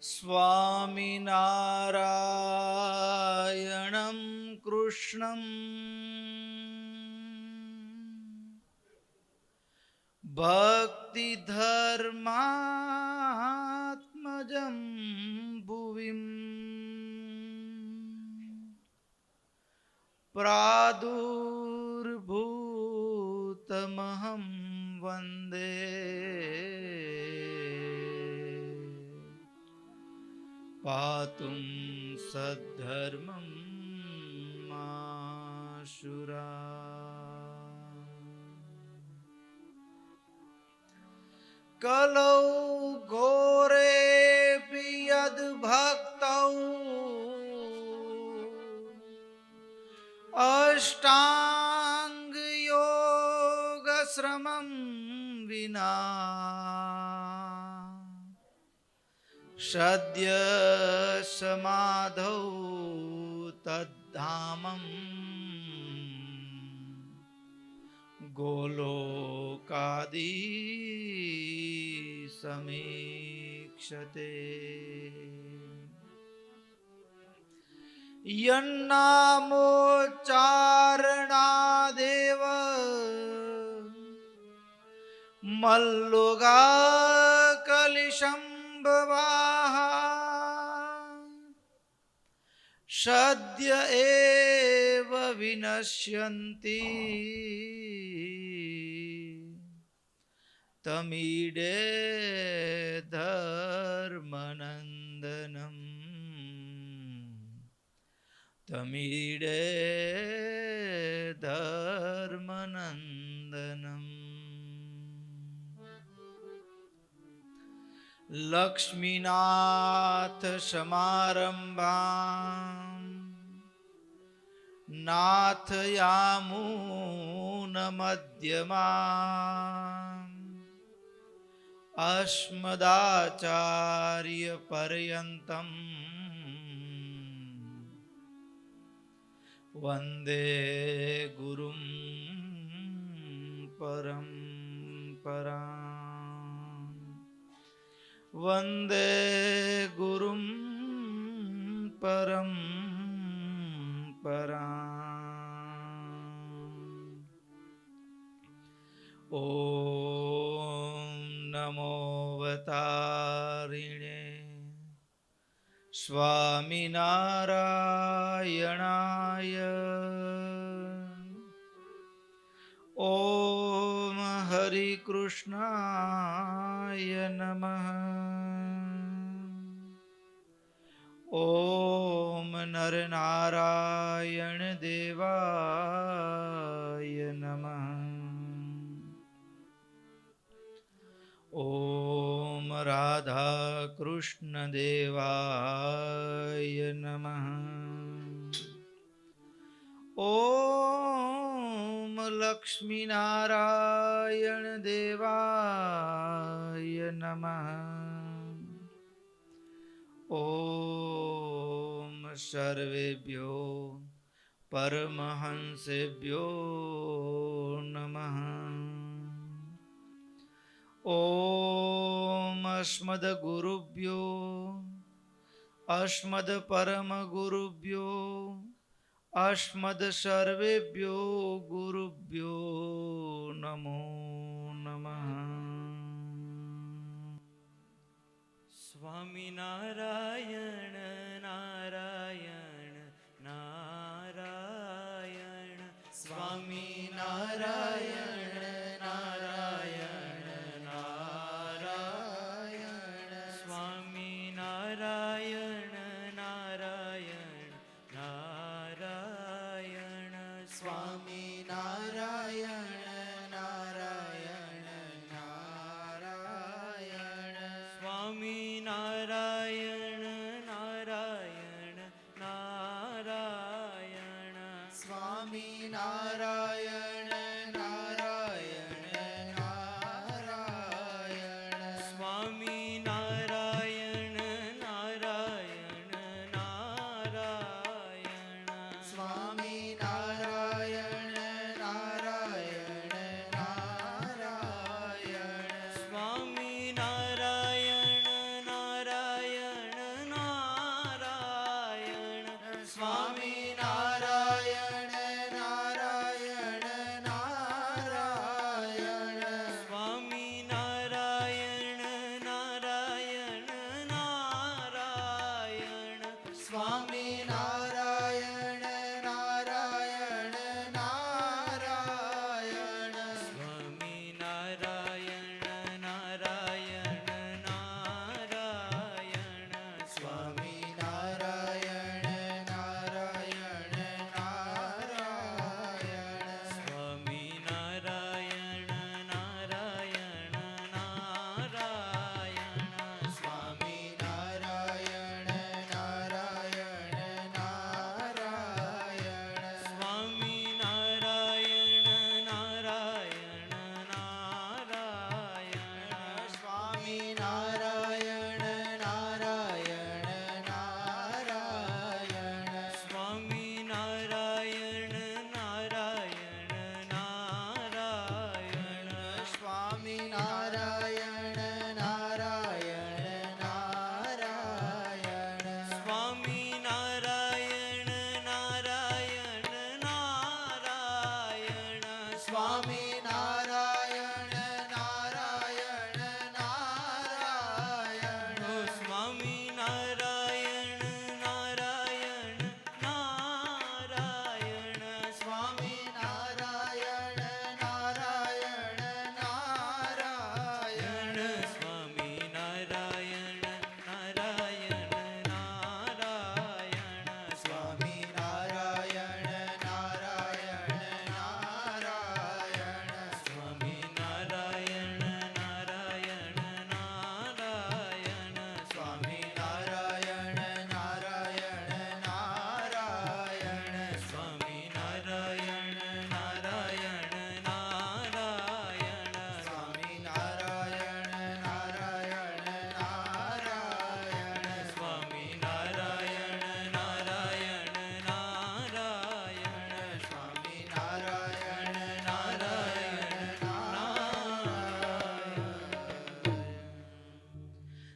સ્વામિનારાયણં કૃષ્ણં ભક્તિધર્માત્મજં ભુવિં પ્રાદુર્ભૂતમહં વંદે પાતું સદ્ધર્મં આશુરા કલૌ ઘોરેऽપि યદ્ભક્તૌ અષ્ટાંગ યોગશ્રમં વિના સદ્ય સમાધૌ તદ્ધામં ગોલોકાદી સમીક્ષતે યન્નામોચ્ચારણાદેવ મલ્લુગા કલિશંભવાઃ સદ્ય એવ વિનશ્યન્તિ તમીડે ધર્મનંદનમ તમીડે ધર્મનંદનમ લક્ષ્મીનાથ સમારંભાં નાથયામૂન મધ્યમાં અસ્મદાચાર્ય પર્યંતમ વંદે ગુરું પરંપરાં વંદે ગુરું પરંપરાં ઓમ નમો અવતારિણે સ્વામિનારાયણાય ઓમ હરિકૃષ્ણાય નમઃ ઓમ નરનારાયણ દેવાય નમઃ ઓમ રાધા કૃષ્ણ દેવાય નમઃ ઓમ લક્ષ્મી નારાયણ દેવાય નમઃ ઓમ સર્વેભ્યો પરમહંસેભ્યો નમઃ ઓમ અસ્મદ્ગુરુભ્યો અસ્મદ્પરમગુરુભ્યો અસ્મદ્સર્વેભ્યો ગુરુભ્યો નમો નમઃ. સ્વામિનારાયણ નારાયણ નારાયણ સ્વામિનારાયણ નારાયણ નારાયણ સ્વામિનારાયણ નારાયણ નારાયણ સ્વામિનારાયણ નારાયણ નારાયણ સ્વામિનારાયણ નારાયણ નારાયણ સ્વામિનારાયણ નારાયણ નારાયણ સ્વામિનારાયણ નારાયણ નારાયણ સ્વામિનારાયણ નારાયણ નારાયણ સ્વામિનારાયણ નારાયણ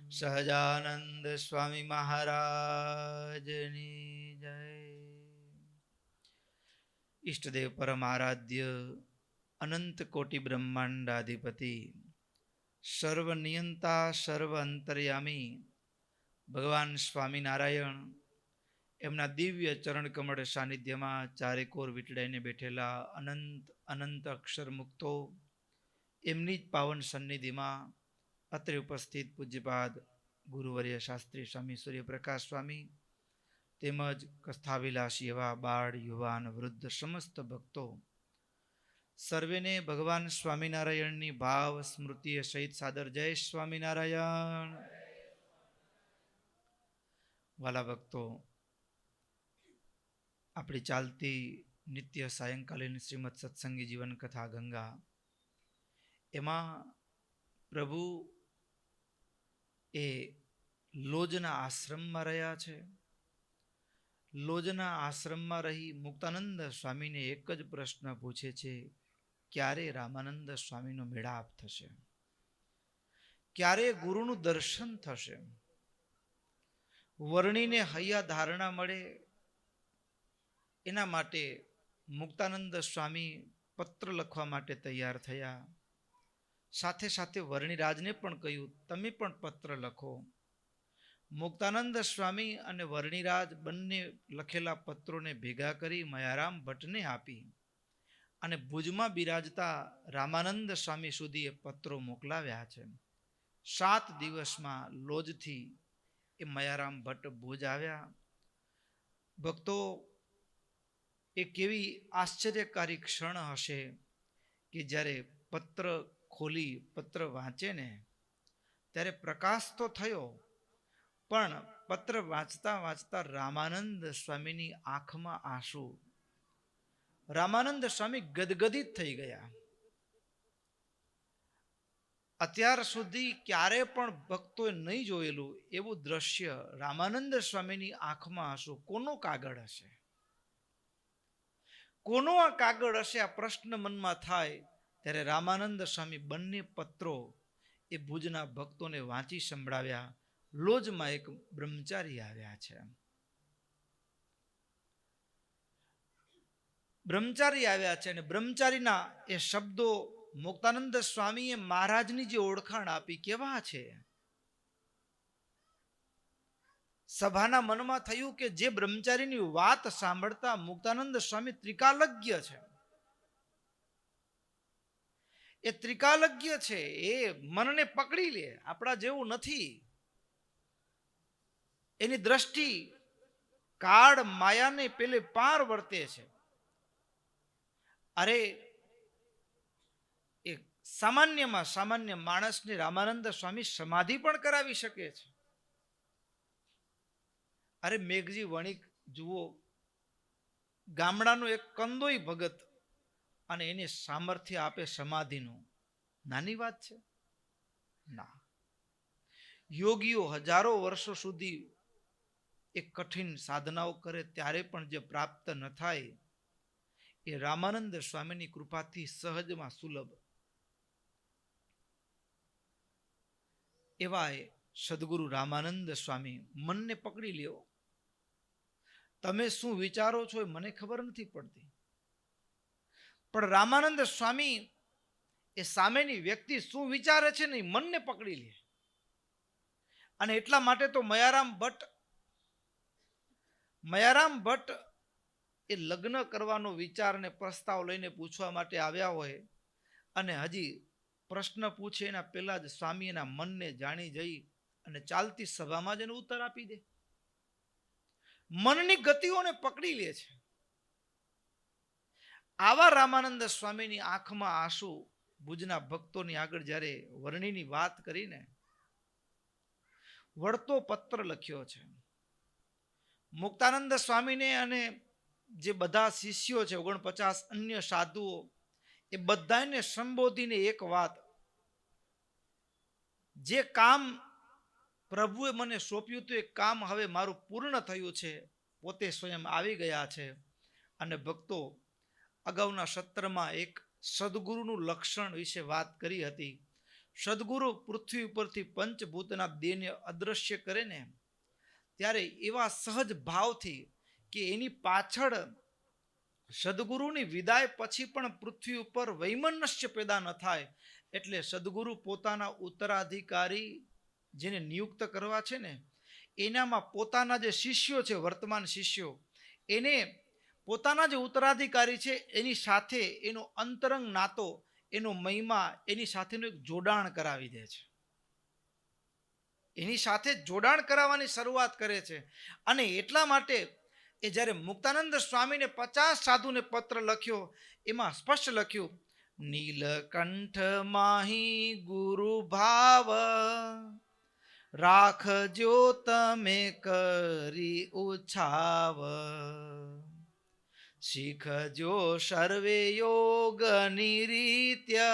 સહજાનંદ સ્વામી મહારાજની જય. ઈષ્ટદેવ પરમ આરાધ્ય અનંત કોટિ બ્રહ્માંડાધિપતિ સર્વ નિયંતા સર્વ અંતર્યામી ભગવાન સ્વામિનારાયણ એમના દિવ્ય ચરણ કમળ સાનિધ્યમાં ચારેકોર વીટડાઈને બેઠેલા અનંત અનંત અક્ષર મુક્તો એમની જ પાવન સન્નિધિમાં અત્રે ઉપસ્થિત પૂજ્યપાદ ગુરુવર્ય શાસ્ત્રી સ્વામી સૂર્યપ્રકાશ સ્વામી તેમજ કસ્થાવિલાસી એવા બાળ યુવાન વૃદ્ધ સમસ્ત ભક્તો સર્વેને ભગવાન સ્વામિનારાયણની ભાવ સ્મૃતિ સહિત સાદર જય સ્વામિનારાયણ. વાલા ભક્તો, આપણી ચાલતી નિત્ય સાયંકાલીન શ્રીમદ સત્સંગી જીવન કથા ગંગા, એમાં પ્રભુ એ લોજના આશ્રમમાં રહ્યા છે. લોજના આશ્રમમાં રહી મુક્તાનંદ સ્વામીને એક જ પ્રશ્ન પૂછે છે, ક્યારે રામાનંદ સ્વામીનો મેળાપ થશે, ક્યારે ગુરુનું દર્શન થશે, વર્ણીને હૈયા ધારણા મળે. એના માટે મુક્તાનંદ સ્વામી પત્ર લખવા માટે તૈયાર થયા. સાથે સાથે વર્ણિરાજને પણ કહ્યું, તમે પણ પત્ર લખો. મુક્તાનંદ સ્વામી અને વર્ણિરાજ બંને લખેલા પત્રોને ભેગા કરી મયારામ ભટ્ટને આપી અને ભુજમાં બિરાજતા રામાનંદ સ્વામી સુધી એ પત્રો મોકલાવ્યા છે. 7 દિવસમાં લોજથી એ મયારામ ભટ્ટ ભુજ આવ્યા. ભક્તો, એ કેવી આશ્ચર્યકારી ક્ષણ હશે કે જ્યારે પત્ર ખોલી પત્ર વાંચે ને ત્યારે પ્રકાશ તો થયો, પણ પત્ર વાંચતા વાંચતા રામાનંદ સ્વામીની આંખમાં આંસુ. રામાનંદ સ્વામી ગદગદિત થઈ ગયા. અત્યાર સુધી ક્યારે પણ ભક્તોએ નહીં જોયેલું એવું દ્રશ્ય, રામાનંદ સ્વામીની આંખમાં આંસુ. કોનો કાગળ હશે, કોનો આ કાગળ હશે, આ પ્રશ્ન મનમાં થાય ત્યારે રામાનંદ સ્વામી બંને પત્રો એ ભુજના ભક્તોને વાંચી સંભળાવ્યા. લોજમાં એક બ્રહ્મચારી આવ્યા છે. બ્રહ્મચારી આવ્યા છે અને બ્રહ્મચારીના એ શબ્દો મુક્તાનંદ સ્વામીએ મહારાજની જે ઓળખાણ આપી કેવા છે. સભાના મનમાં થયું કે જે બ્રહ્મચારીની વાત સાંભળતા મુક્તાનંદ સ્વામી ત્રિકાલજ્ઞ છે. એ ત્રિકાલજ્ઞ છે, એ મનને પકડી લે, આપણા જેવું નથી. એની દ્રષ્ટિ કાળ માયાને પેલે પાર વર્તે છે. અરે, એ સામાન્યમાં સામાન્ય માણસને રામાનંદ સ્વામી સમાધિ પણ કરાવી શકે છે. અરે મેઘજી વણિક જુઓ, ગામડાનો એક કંદોઈ ભગત અને એને સામર્થ્ય આપે સમાધિનું, નાની વાત છે ના. યોગીઓ હજારો વર્ષો સુધી એક કઠિન સાધનાઓ કરે ત્યારે પણ જે પ્રાપ્ત ન થાય એ રામાનંદ સ્વામીની કૃપાથી સહજમાં સુલભ. એવા સદગુરુ રામાનંદ સ્વામી મનને પકડી લ્યો. તમે શું વિચારો છો એ મને ખબર નથી પડતી, પણ રામાનંદ સ્વામી એ સામેની વ્યક્તિ શું વિચારે છે ને મનને પકડી લે. અને એટલા માટે તો મયારામ ભટ્ટ એ લગ્ન કરવાનો વિચાર ને પ્રસ્તાવ લઈને પૂછવા માટે આવ્યા હોય અને હજી પ્રશ્ન પૂછે એના પહેલા જ સ્વામી એના મનને જાણી જઈ અને ચાલતી સભામાં જ એનો ઉત્તર આપી દે. મનની ગતિઓને પકડી લે છે. આવા રામાનંદ સ્વામીની આંખમાં આંસુ ભુજના ભક્તોની આગળ જ્યારે વર્ણીની વાત કરીને વળતો પત્ર લખ્યો છે. મુક્તાનંદ સ્વામીને અને જે બધા શિષ્યો છે 49 અન્ય સાધુઓ, એ બધાને સંબોધીને એક વાત, જે કામ પ્રભુએ મને સોંપ્યું હતું એ કામ હવે મારું પૂર્ણ થયું છે. પોતે સ્વયં આવી ગયા છે. અને ભક્તો, અગાઉના સત્રમાં એક સદગુરુનું લક્ષણ વિશે વાત કરી હતી. સદગુરુ પૃથ્વી ઉપરથી પંચભૂતના દેહને અદ્રશ્ય કરે ને ત્યારે એવા સહજ ભાવથી કે એની પાછળ સદગુરુની વિદાય પછી પણ પૃથ્વી ઉપર વૈમનસ્ય પેદા ન થાય એટલે સદગુરુ પોતાના ઉત્તરાધિકારી જેને નિયુક્ત કરવા છે ને એનામાં પોતાના જે શિષ્યો છે, વર્તમાન શિષ્યો, એને પોતાના જે ઉત્તરાધિકારી છે એની સાથે એનો અંતરંગ નાતો, એનો મહિમા, એની સાથેનું એક જોડાણ કરાવી દે છે. એની સાથે જોડાણ કરાવવાની શરૂઆત કરે છે. અને એટલા માટે એ જ્યારે મુક્તાનંદ સ્વામીને 50 સાધુને પત્ર લખ્યો એમાં સ્પષ્ટ લખ્યું, નીલકંઠ માહી ગુરુ ભાવ રાખજો તમે કરી ઉછાવ, શીખજો સર્વે યોગ નિરીત્ય,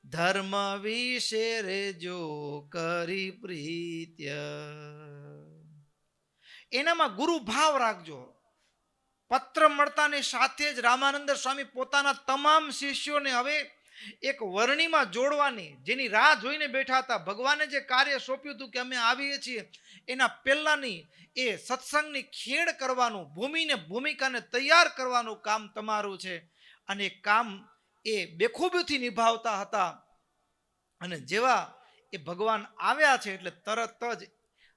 ધર્મ વિશે રેજો કરી પ્રીત્ય. એનામાં ગુરુ ભાવ રાખજો. પત્ર મળતાની સાથે જ રામાનંદ સ્વામી પોતાના તમામ શિષ્યોને હવે એક વર્ણીમાં જોડવાની, જેની રાહ જોઈને બેઠા હતા, ભગવાને જે કાર્ય સોંપ્યું હતું કે અમે આવીએ છીએ એના પહેલાની એ સત્સંગની ખેડ કરવાનું, ભૂમિને ભૂમિકાને તૈયાર કરવાનું કામ તમારું છે. અને કામ એ બેખૂબીથી નિભાવતા હતા. અને જેવા એ ભગવાન આવ્યા છે એટલે તરત જ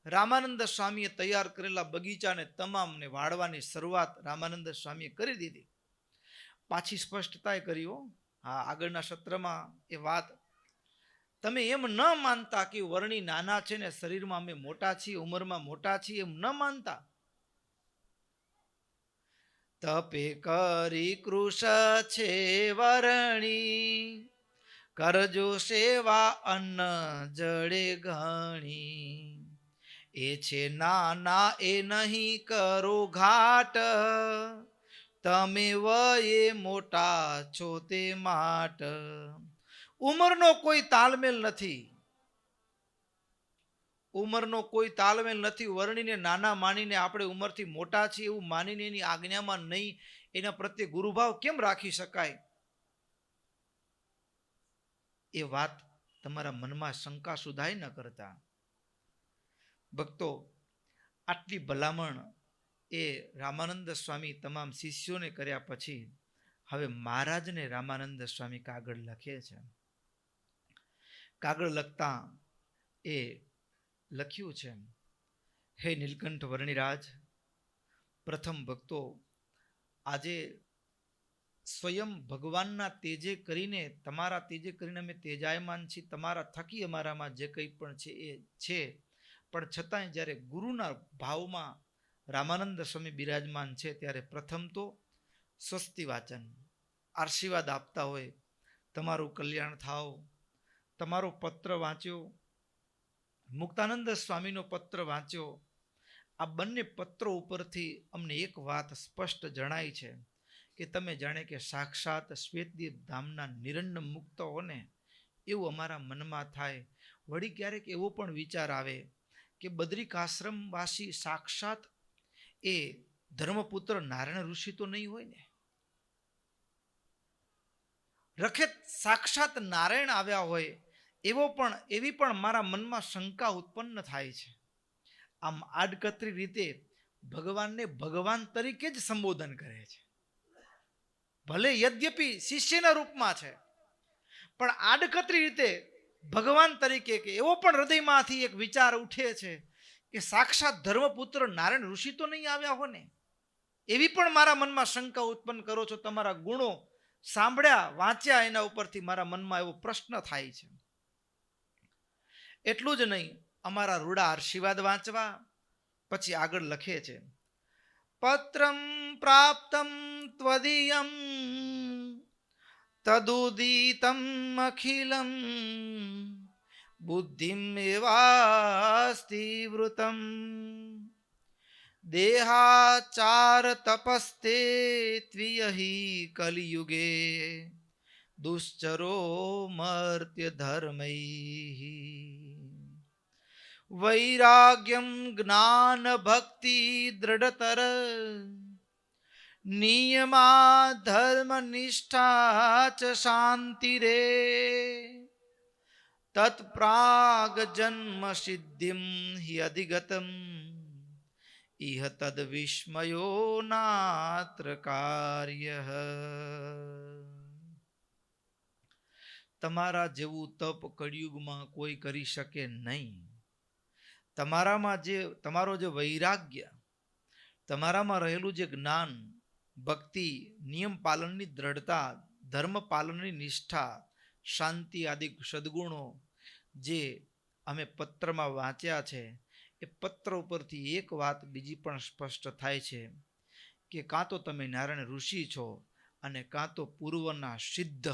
રામાનંદ સ્વામીએ તૈયાર કરેલા બગીચાને તમામને વાળવાની શરૂઆત રામાનંદ સ્વામીએ કરી દીધી. પાછી સ્પષ્ટતાએ કરી. હા, આગળના સત્રમાં એ વાત તમે એમ ન માનતા કે વર્ણી નાના છે ને શરીરમાં અમે મોટા છીએ, ઉંમરમાં મોટા છીએ, એમ ન માનતા. તપે કરી કૃષ છે વર્ણી, કરજો સેવા અન્ન જડે ઘણી, એ છે નાના એ નહીં કરો ઘાટ, તમે વયે મોટા છો તે માટ. ઉંમરનો કોઈ તાલમેલ નથી, ઉંમરનો કોઈ તાલમેલ નથી. વર્ણીને નાના માનીને આપણે ઉંમરથી મોટા છીએ એવું માનીને એની આજ્ઞામાં નહીં, એના પ્રત્યે ગુરુભાવ કેમ રાખી શકાય? એ વાત તમારા મનમાં શંકા સુધાય ન કરતા. ભક્તો, આટલી ભલામણ એ રામાનંદ સ્વામી તમામ શિષ્યોને કર્યા પછી હવે મહારાજને રામાનંદ સ્વામી કાગળ લખે છે. કાગળ લખતા એ લખ્યું છે, હે નીલકંઠ વર્ણિરાજ, પ્રથમ ભક્તો, આજે સ્વયં ભગવાનના તેજે કરીને, તમારા તેજે કરીને અમે તેજાયમાન છીએ, તમારા થકી અમારામાં જે કંઈ પણ છે એ છે. પણ છતાંય જ્યારે ગુરુના ભાવમાં રામાનંદ સ્વામી બિરાજમાન છે ત્યારે પ્રથમ તો સ્વસ્તિ વાચન, આશીર્વાદ આપતા હોય, તમારું કલ્યાણ થાવ. તમારો પત્ર વાંચ્યો, મુક્તાનંદ સ્વામીનો પત્ર વાંચ્યો. આ બંને પત્રો ઉપરથી અમને એક વાત સ્પષ્ટ જણાય છે કે તમે જાણે કે સાક્ષાત શ્વેતદીપ ધામના નિરંજન મુક્ત હો ને એવું અમારા મનમાં થાય. વળી ક્યારેક એવો પણ વિચાર આવે કે બદ્રિકાશ્રમવાસી સાક્ષાત એ ધર્મપુત્ર નારાયણ ઋષિ તો નહીં હોય ને? રખેત સાક્ષાત નારાયણ આવ્યા હોય એવી પણ મારા મનમાં શંકા ઉત્પન્ન થાય છે. આમ આડકતરી રીતે ભગવાનને ભગવાન તરીકે જ સંબોધન કરે છે. ભલે યદ્યપી શિષ્યના રૂપમાં છે, પણ આડકતરી રીતે ભગવાન તરીકે કે એવો પણ હૃદયમાંથી એક વિચાર ઉઠે છે કે સાક્ષાત ધર્મપુત્ર નારાયણ ઋષિ તો નહીં આવ્યા હો ને? એવી પણ મારા મનમાં શંકા ઉત્પન્ન કરો છો. તમારા ગુણો સાંભળ્યા, વાંચ્યા, એના ઉપરથી મારા મનમાં એવો પ્રશ્ન થાય છે. એટલું જ નહીં, અમારા રૂડા આશીર્વાદ વાંચવા પછી આગળ લખે છે, પત્રમ પ્રાપ્તમ ત્વદીયમ તદુદિતમ અખિલમ બુદ્ધિમ એવાસ્તિ વૃતમ દેહાચાર તપસ્તે ત્વિયહી કલિયુગે દુશ્ચરો મર્ત્ય ધર્મૈ વૈરાગ્યમ જ્ઞાન ભક્તિ દૃઢતર નિયમા ધર્મ નિષ્ઠા ચ શાંતિ રે તત્પ્રાગ જન્મ સિદ્ધિમ હિ અધિગતમ ઇહ તદ વિસ્મયો નાત્ર કાર્ય. તમારા જેવું તપ કળિયુગમાં કોઈ કરી શકે નહીં. તમારામાં તમારો જે વૈરાગ્ય, તમારામાં રહેલું જે જ્ઞાન, ભક્તિ, નિયમ પાલનની દ્રઢતા, ધર્મ પાલનની નિષ્ઠા, શાંતિ આદિ સદગુણો જે અમે પત્રમાં વાંચ્યા છે, એ પત્ર ઉપરથી એક વાત બીજી પણ સ્પષ્ટ થાય છે કે કાં તો તમે નારાયણ ઋષિ છો અને કાં તો પૂર્વના સિદ્ધ.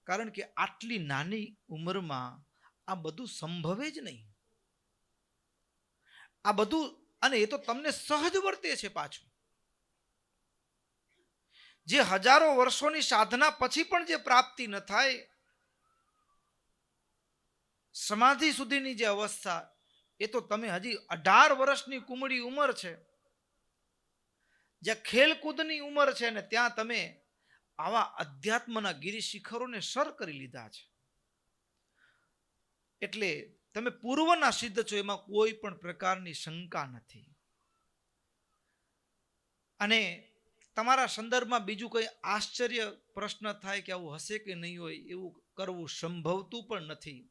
કારણ કે આટલી નાની ઉંમરમાં આ બધું સંભવે જ નહીં. આ બધું, અને એ તો તમને સહજ વર્તે છે. પાછું જે હજારો વર્ષોની સાધના પછી પણ જે પ્રાપ્તિ ન થાય, સમાધિ સુધીની જે અવસ્થા, એ તો તમે હજી 18 વર્ષની કુમળી ઉંમર છે, જ્યાં ખેલકૂદની ઉંમર છે, ને ત્યાં તમે આવા અધ્યાત્મના ગિરી શિખરોને સર કરી લીધા છે. એટલે તમે પૂર્વના સિદ્ધ છો, એમાં કોઈ પણ પ્રકારની શંકા નથી. અને તમારા સંદર્ભમાં બીજું કોઈ આશ્ચર્ય પ્રશ્ન થાય કે આવું હશે કે નહીં હોય, એવું કરવું સંભવતું પણ નથી.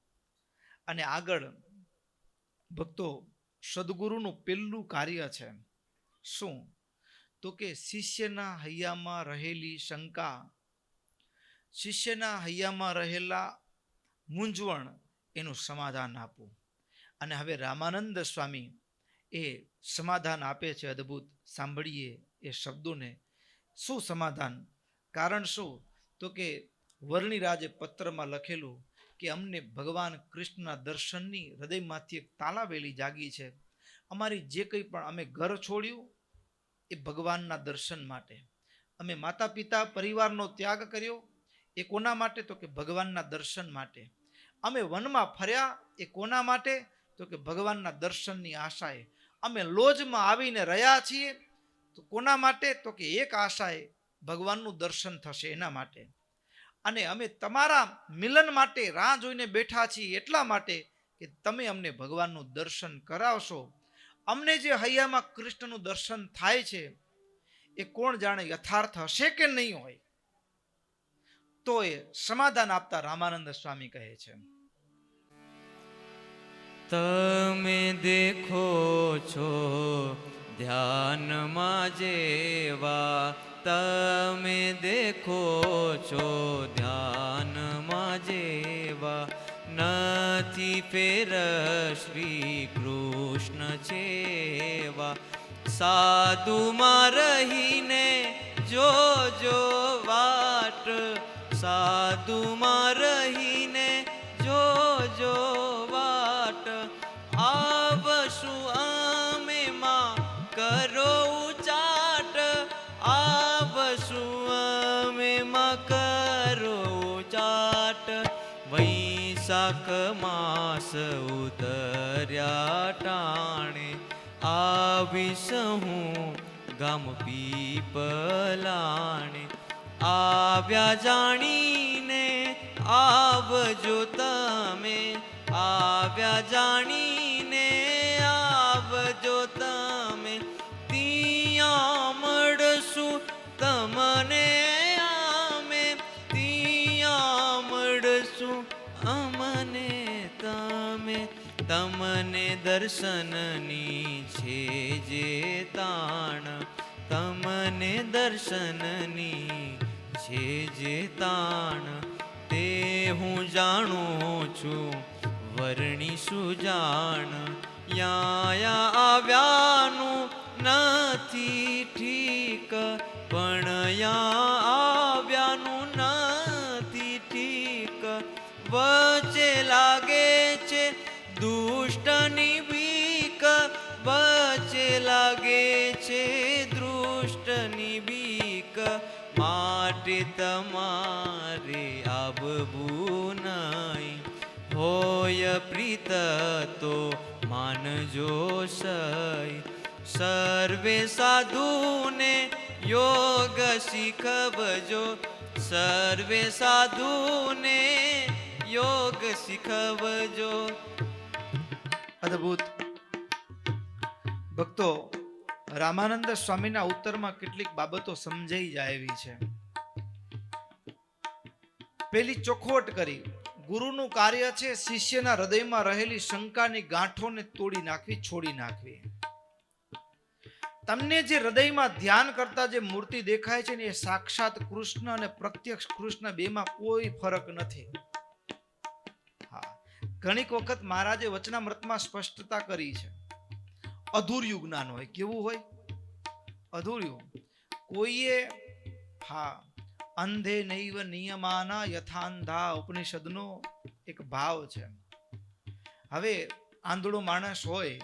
અને આગળ ભક્તો, સદગુરુનું પહેલું કાર્ય છે શું? તો કે શિષ્યના હૈયામાં રહેલી શંકા, શિષ્યના હૈયામાં રહેલા મૂંઝવણ, એનું સમાધાન આપવું. અને હવે રામાનંદ સ્વામી એ સમાધાન આપે છે અદ્ભુત. સાંભળીએ એ શબ્દોને. શું સમાધાન? કારણ શું? તો કે વર્ણિરાજે પત્રમાં લખેલું કે અમને ભગવાન કૃષ્ણના દર્શનની હૃદયમાંથી એક તાલાવેલી જાગી છે. અમારી જે કંઈ પણ અમે ઘર છોડ્યું એ ભગવાનના દર્શન માટે. અમે માતા પિતા પરિવારનો ત્યાગ કર્યો એ કોના માટે? તો કે ભગવાનના દર્શન માટે. અમે વનમાં ફર્યા એ કોના માટે? તો કે ભગવાનના દર્શનની આશાએ. અમે લોજમાં આવીને રહ્યા છીએ તો કોના માટે? તો કે એક આશાએ, ભગવાનનું દર્શન થશે એના માટે. અને અમે તમારા મિલન માટે રાહ જોઈને બેઠા છીએ એટલા માટે કે તમે અમને ભગવાનનું દર્શન કરાવશો. અમને જે હૈયામાં કૃષ્ણનું દર્શન થાય છે એ કોણ જાણે યથાર્થ હશે કે નહીં હોય. તો એ સમાધાન આપતા રામાનંદ સ્વામી કહે છે, તમે દેખો છો ધ્યાનમાં જેવા, તમે દેખો છો ધ્યાનમાં જેવા, નથી ફેર શ્રી કૃષ્ણ છેવા. સાધુમાં રહીને જોજો વાટ, સાધુમાં રહીને જોજો વાટ. આવશું અમે માં કરો ચાટ, આવશું અમે માં કરો ચાટ. વૈશાખ માસ ઉતર્યા ટાણે, આવીશું ગામ પીપલાણે. આવ્યા જાણીને આવજો તમે, આવ્યા જાણીને આવજો તમે. ત્યાં મળશું તમને અમે, ત્યાં મળશું અમને તમે. તમને દર્શનની છે જે તાણ, તમને દર્શનની છે જે તાણ. તે હું જાણું છું વર્ણિ સુજાણ, યા આવ્યાનું નથી ઠીક, પણ યા આવ્યાનું નથી ઠીક. વચ્ચે લાગે છે દુષ્ટની બીક, વચ્ચે લાગે છે દૃષ્ટની બીક. માટે તમારે આવવું નહીં, હોય પ્રીત તો માનજો સય. સર્વે સાધુને યોગ શીખવજો, સર્વે સાધુને યોગ શીખવજો. અદ્ભુત. ભક્તો, રામાનંદ સ્વામીના ઉત્તરમાં કેટલીક બાબતો સમજાઈ જાય એવી છે. પેલી ચોખવટ કરી, ગુરુનું કાર્ય છે શિષ્યના હૃદયમાં રહેલી શંકાની ગાંઠોને તોડી નાખવી, છોડી નાખવી. તમને જે હૃદયમાં ધ્યાન કરતા જે મૂર્તિ દેખાય છે ને એ સાક્ષાત કૃષ્ણ અને પ્રત્યક્ષ કૃષ્ણ બેમાં કોઈ ફરક નથી. હા, ઘણીક વખત મહારાજે વચનામૃતમાં સ્પષ્ટતા કરી છે. અધૂર્યું જ્ઞાન હોય. કેવું હોય? અધૂર્યું. કોઈએ હા, અંધે નૈવ નિયમાના યથાંધા ઉપનિષદનો એક ભાવ છે. હવે આંધળો માણસ હોય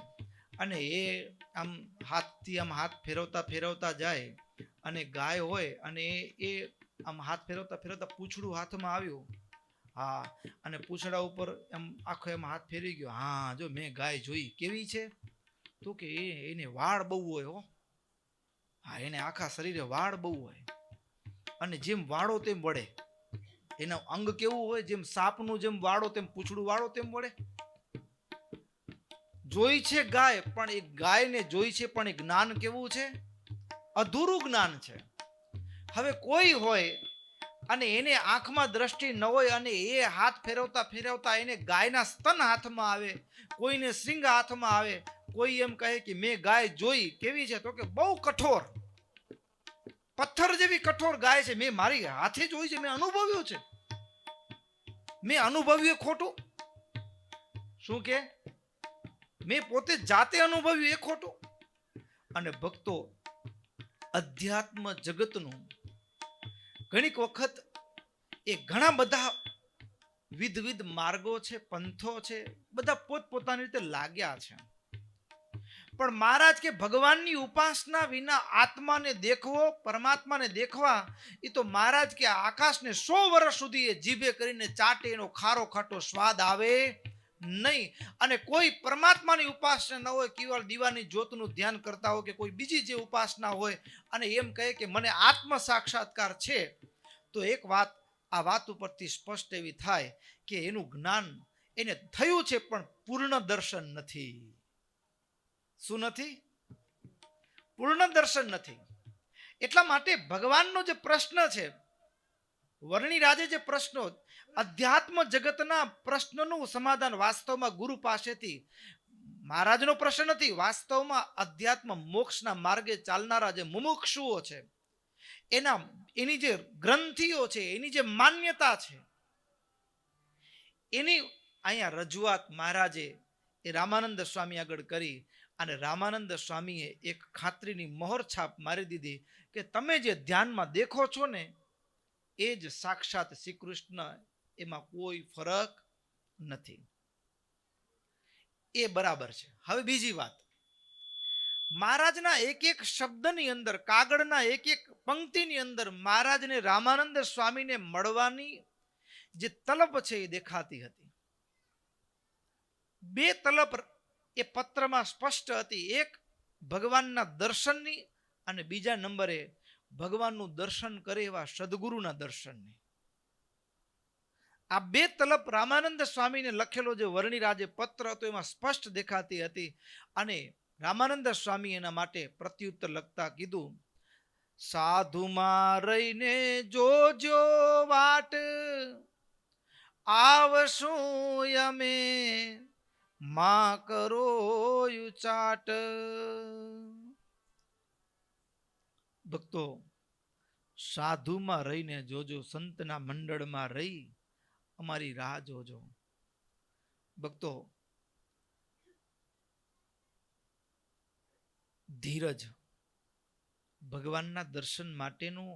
અને એ આમ હાથથી આમ હાથ ફેરવતા ફેરવતા જાય અને ગાય હોય અને એ આમ હાથ ફેરવતા ફેરવતા પૂંછડું હાથમાં આવ્યું. હા, અને પૂંછડા ઉપર એમ આખો એમ હાથ ફેરવી ગયો. હા, જો મેં ગાય જોઈ. કેવી છે? તો કે એને વાળ બહુ હોય. હો, હા, એને આખા શરીરે વાળ બહુ હોય અને જેમ વાળો તેમ વળે. એના અંગ કેવું હોય? જેમ સાપનું જેમ વાળો તેમ પૂંછડું વાળો તેમ વળે. જોઈ છે ગાય, પણ એ ગાયને જોઈ છે, પણ એ જ્ઞાન કેવું છે? અધૂરું જ્ઞાન છે. હવે કોઈ હોય અને એને આંખમાં દ્રષ્ટિ ન હોય અને એ હાથ ફેરવતા ફેરવતા એને ગાયના સ્તન હાથમાં આવે, કોઈને શ્રીંગ હાથમાં આવે, કોઈ એમ કહે કે મેં ગાય જોઈ. કેવી છે? તો કે બહુ કઠોર, પથ્થર જેવી કઠોર ગાય છે. મેં મારી હાથે જોઈ છે, મેં અનુભવ્યું છે. મેં અનુભવ્યું ખોટું? શું કે? મેં પોતે જાતે અનુભવ્યું એ ખોટું? અને ભક્તો, અધ્યાત્મ જગતનું ઘણીક વખત એ ઘણા બધા વિધ માર્ગો છે, પંથો છે, બધા પોતપોતાની રીતે લાગ્યા છે. પણ મહારાજ કે ભગવાનની ઉપાસના વિના આત્માને દેખવો, પરમાત્માને દેખવા, એ તો મહારાજ કે આકાશને 100 વર્ષ સુધી એ જીભે કરીને ચાટે એનો ખારો ખાટો સ્વાદ આવે નહીં. અને કોઈ પરમાત્માની ઉપાસના ન હોય, કેવળ દીવાની જ્યોતનું ધ્યાન કરતા હોય કે કોઈ બીજી જે ઉપાસના હોય અને એમ કહે કે મને આત્મ સાક્ષાત્કાર છે, તો એક વાત આ વાત ઉપરથી સ્પષ્ટ એવી થાય કે એનું જ્ઞાન એને થયું છે પણ પૂર્ણ દર્શન નથી. શું નથી? પૂર્ણ દર્શન નથી. એટલા માટે ભગવાનનો જે પ્રશ્ન છે, વર્ણિરાજે જે પ્રશ્નો, અધ્યાત્મ જગતના પ્રશ્નનું સમાધાન વાસ્તવમાં ગુરુ પાસેથી, મહારાજનો પ્રશ્ન નથી, વાસ્તવમાં અધ્યાત્મ મોક્ષના માર્ગે ચાલનારા જે મુમુક્ષુઓ છે એની જે ગ્રંથિઓ છે, એની જે માન્યતા છે, એની અહીંયા રજૂઆત મહારાજે એ રામાનંદ સ્વામી આગળ કરી અને રામાનંદ સ્વામીએ એક ખાતરીની મોહર છાપ મારી દીધી કે તમે જે ધ્યાનમાં દેખો છો ને એ જ સાક્ષાત શ્રી કૃષ્ણ, એમાં કોઈ ફરક નથી. એ બરાબર છે. હવે બીજી વાત, મહારાજના એક એક શબ્દની અંદર, કાગળના એક એક પંક્તિની અંદર મહારાજને રામાનંદ સ્વામીને મળવાની જે તલબ છે એ દેખાતી હતી. 2 તલબ એ પત્રમાં સ્પષ્ટ હતી. એક ભગવાનના દર્શનની અને બીજા નંબરે ભગવાનનું દર્શન કરે એવા સદગુરુના દર્શનની. આ 2 તલબ રામાનંદ સ્વામીને લખેલો જે વર્ણિરાજે પત્ર હતો એમાં સ્પષ્ટ દેખાતી હતી. અને રામાનંદ સ્વામી એના માટે પ્રત્યુત્તર લખતા કીધું, સાધુમાં રહીને જોજો વાટ, આવશું અમે માં કરો ચાટ. ભક્તો, સાધુમાં રહીને જોજો, સંતના મંડળમાં રહી અમારી રાહ જોજો. ભક્તો, ધીરજ ભગવાનના દર્શન માટેનું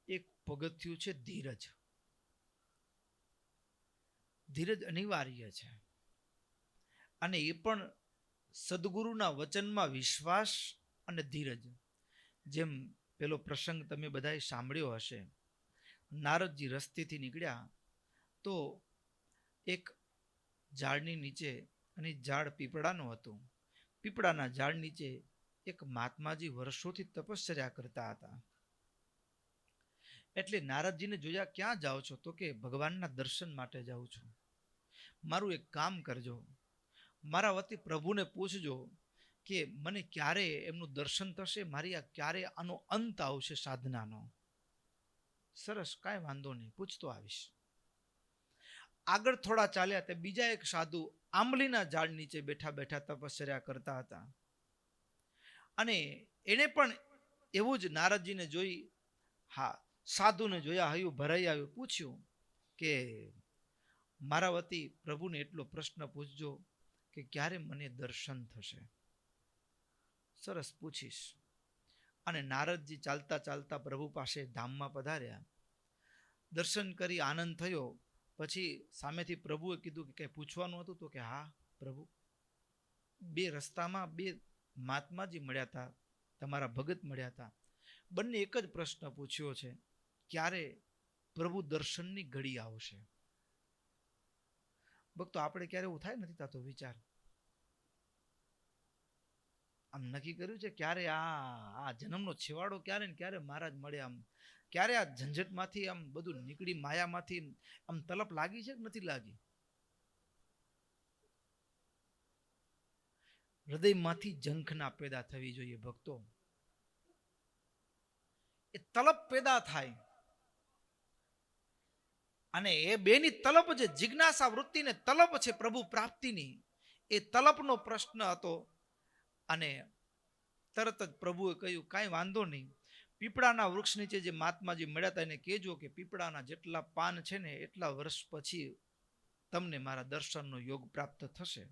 એક પગથિયું છે. ધીરજ, ધીરજ અનિવાર્ય છે. અને એ પણ સદગુરુના વચનમાં વિશ્વાસ અને ધીરજ. જેમ પેલો પ્રસંગ તમે બધાએ સાંભળ્યો હશે, નારદજી રસ્તેથી નીકળ્યા તો એક ઝાડની નીચે, અને ઝાડ પીપળાનું હતું, પીપળાના ઝાડ નીચે એક મહાત્માજી વર્ષોથી તપશ્ચર્યા કરતા હતા. એટલે નારદજીને જોયા, ક્યાં જાઓ છો? તો કે ભગવાનના દર્શન માટે જાઉં છું. મારું એક કામ કરજો, મારા વતી પ્રભુને પૂછજો કે મને ક્યારે એમનું દર્શન થશે, મારી આ ક્યારે આનો અંત આવશે સાધનાનો. સરસ, કાંઈ વાંધો નહીં, પૂછતો આવીશ. આગળ થોડા ચાલ્યા તે બીજા એક સાધુ આંબલીના ઝાડ નીચે બેઠા બેઠા તપશ્ચર્યા કરતા હતા. અને એને પણ એવું જ નારદજીને જોઈ, હા, સાધુને જોયા, હૈયું ભરાઈ આવ્યું. પૂછ્યું કે મારા વતી પ્રભુને એટલો પ્રશ્ન પૂછજો કે ક્યારે મને દર્શન થશે. સરસ, પૂછીશ. અને નારદજી ચાલતા ચાલતા પ્રભુ પાસે ધામમાં પધાર્યા. દર્શન કરી આનંદ થયો. પછી સામેથી પ્રભુએ કીધું કે કંઈ પૂછવાનું હતું? તો કે હા પ્રભુ, બે રસ્તામાં બે મહાત્માજી મળ્યા હતા, તમારા ભગત મળ્યા હતા. બંને એક જ પ્રશ્ન પૂછ્યો છે, ક્યારે પ્રભુ દર્શનની ઘડી આવશે? ભક્તો, આપણે ક્યારે એવું થાય નથી થતો વિચાર? આમ નક્કી કર્યું છે ક્યારે આ જન્મનો છેવાડો ક્યારે ને ક્યારે મહારાજ મળે, આમ ક્યારે આ ઝંઝટમાંથી આમ બધું નીકળી, માયામાંથી આમ તલપ લાગી છે કે નથી લાગી? હૃદયમાંથી ઝંખના પેદા થવી જોઈએ ભક્તો. એ તલપ પેદા થાય, અને એ બેની તલપ છે, જિજ્ઞાસા વૃત્તિ ને તલપ છે પ્રભુ પ્રાપ્તિની, એ તલપનો પ્રશ્ન હતો. અને તરત જ પ્રભુએ કહ્યું, કાંઈ વાંધો નહીં, પીપળાના વૃક્ષ નીચે જે મહાત્માજી મળ્યા હતા એને કહેજો કે પીપળાના જેટલા પાન છે ને એટલા વર્ષ પછી તમને મારા દર્શનનો યોગ પ્રાપ્ત થશે.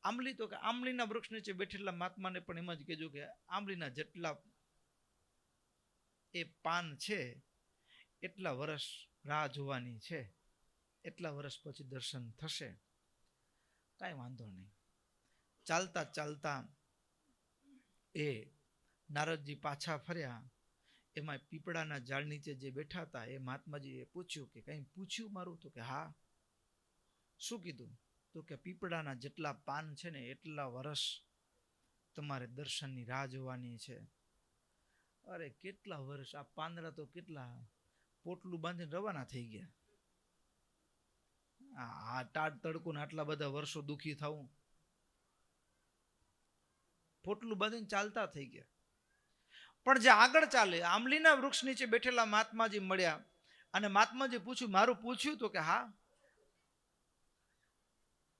આંબલી, તો કે આંબલીના વૃક્ષ નીચે બેઠેલા મહાત્માને પણ એમ જ કહેજો કે આંબલીના જેટલા એ પાન છે એટલા વર્ષ રાહ જોવાની છે, એટલા વર્ષ પછી દર્શન થશે. કાંઈ વાંધો નહીં. ચાલતા ચાલતા એ નારદજી પાછા ફર્યા. એમાં પીપળાના ઝાડ નીચે જે બેઠા હતા એ મહાત્માજીએ પૂછ્યું કે કંઈ પૂછ્યું મારું? તો કે હા. શું કીધું? તો કે પીપળાના જેટલા પાન છે ને એટલા વર્ષ તમારે દર્શનની રાહ જોવાની છે. અરે કેટલા વર્ષ! આ પાંદડા તો કેટલા પોટલું બાંધીને રવાના થઈ ગયા. આ ટાઢ તડકો ને આટલા બધા વર્ષો દુઃખી થવું, પોટલું બાંધીને ચાલતા થઈ ગયા. પણ જે આગળ ચાલે, આંબલીના વૃક્ષ નીચે બેઠેલા મહાત્માજી મળ્યા. અને મહાત્માજી પૂછ્યું, મારું પૂછ્યું? તો કે હા.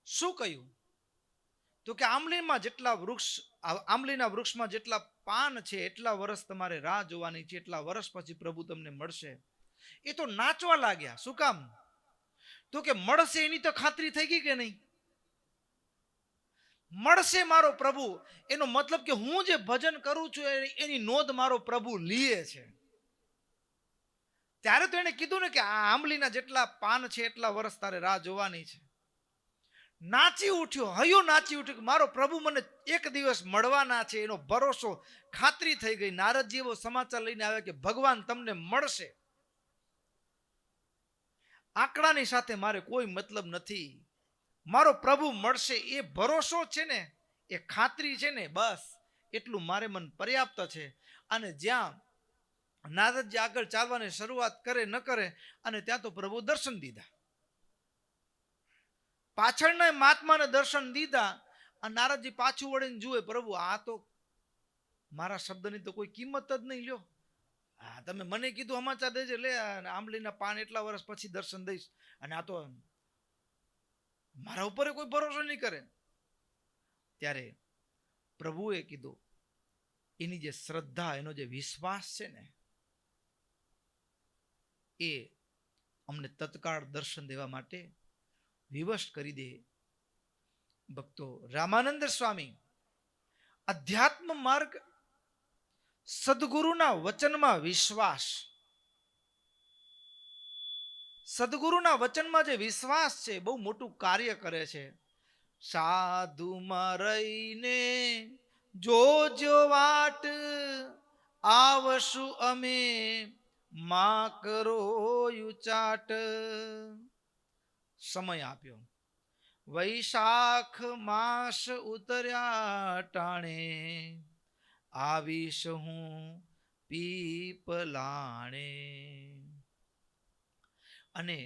શું કહ્યું? તો કે આંબલીના વૃક્ષમાં જેટલા પાન છે એટલા વર્ષ તમારે રાહ જોવાની છે, એટલા વર્ષ પછી પ્રભુ તમને મળશે. એ તો નાચવા લાગ્યા. શું કામ? તો કે મળશે એની તો ખાતરી થઈ ગઈ કે નહીં? મળશે મારો પ્રભુ, એનો મતલબ કે હું જે ભજન કરું છું એની નોંધ મારો પ્રભુ લીએ છે. ત્યારે તો એને કીધું ને કે આ આંબલીના જેટલા પાન છે એટલા વર્ષ તારે રાહ જોવાની છે. નાચી ઉઠ્યો, હૈયો નાચી ઉઠ્યો કે મારો પ્રભુ મને એક દિવસ મળવાના છે, એનો ભરોસો, ખાતરી થઈ ગઈ. નારદજી એવો સમાચાર લઈને આવ્યા કે ભગવાન તમને મળશે. આંકડાની સાથે મારે કોઈ મતલબ નથી, મારો પ્રભુ મળશે એ ભરોસો છે ને, એ ખાતરી છે ને, બસ એટલું મારે મન પર્યાપ્ત છે. અને જ્યાં નારદજી આગળ ચાલવાની શરૂઆત કરે ન કરે, અને ત્યાં તો પ્રભુ દર્શન દીધા. પાછળના મહાત્માને દર્શન દીધા. અને નારદજી પાછું વળીને જુએ, પ્રભુ આ તો મારા શબ્દની તો કોઈ કિંમત જ નહીં. લ્યો, હા, તમે મને કીધું સમાચાર દેજે, લે આંબલીના પાન એટલા વર્ષ પછી દર્શન દઈશ, અને આ તો મારા ઉપર કોઈ ભરોસો નહીં કરે. ત્યારે પ્રભુએ કીધું, એની જે શ્રદ્ધા, એનો જે વિશ્વાસ છે ને, એ અમને તત્કાળ દર્શન દેવા માટે વિવશ કરી દે. ભક્તો, રામાનંદ સ્વામી અધ્યાત્મ માર્ગ, સદગુરુના વચનમાં વિશ્વાસ, સદગુરુના વચનમાં જે વિશ્વાસ છે બહુ મોટું કાર્ય કરે છે. સાધુમાં રહીને જોજો વાટ, આવશું અમે માં કરો યુચાટ. સમય આપ્યો, વૈશાખ માસ ઉતર્યા ટાણે, આવીશ હું પીપલાણે. અને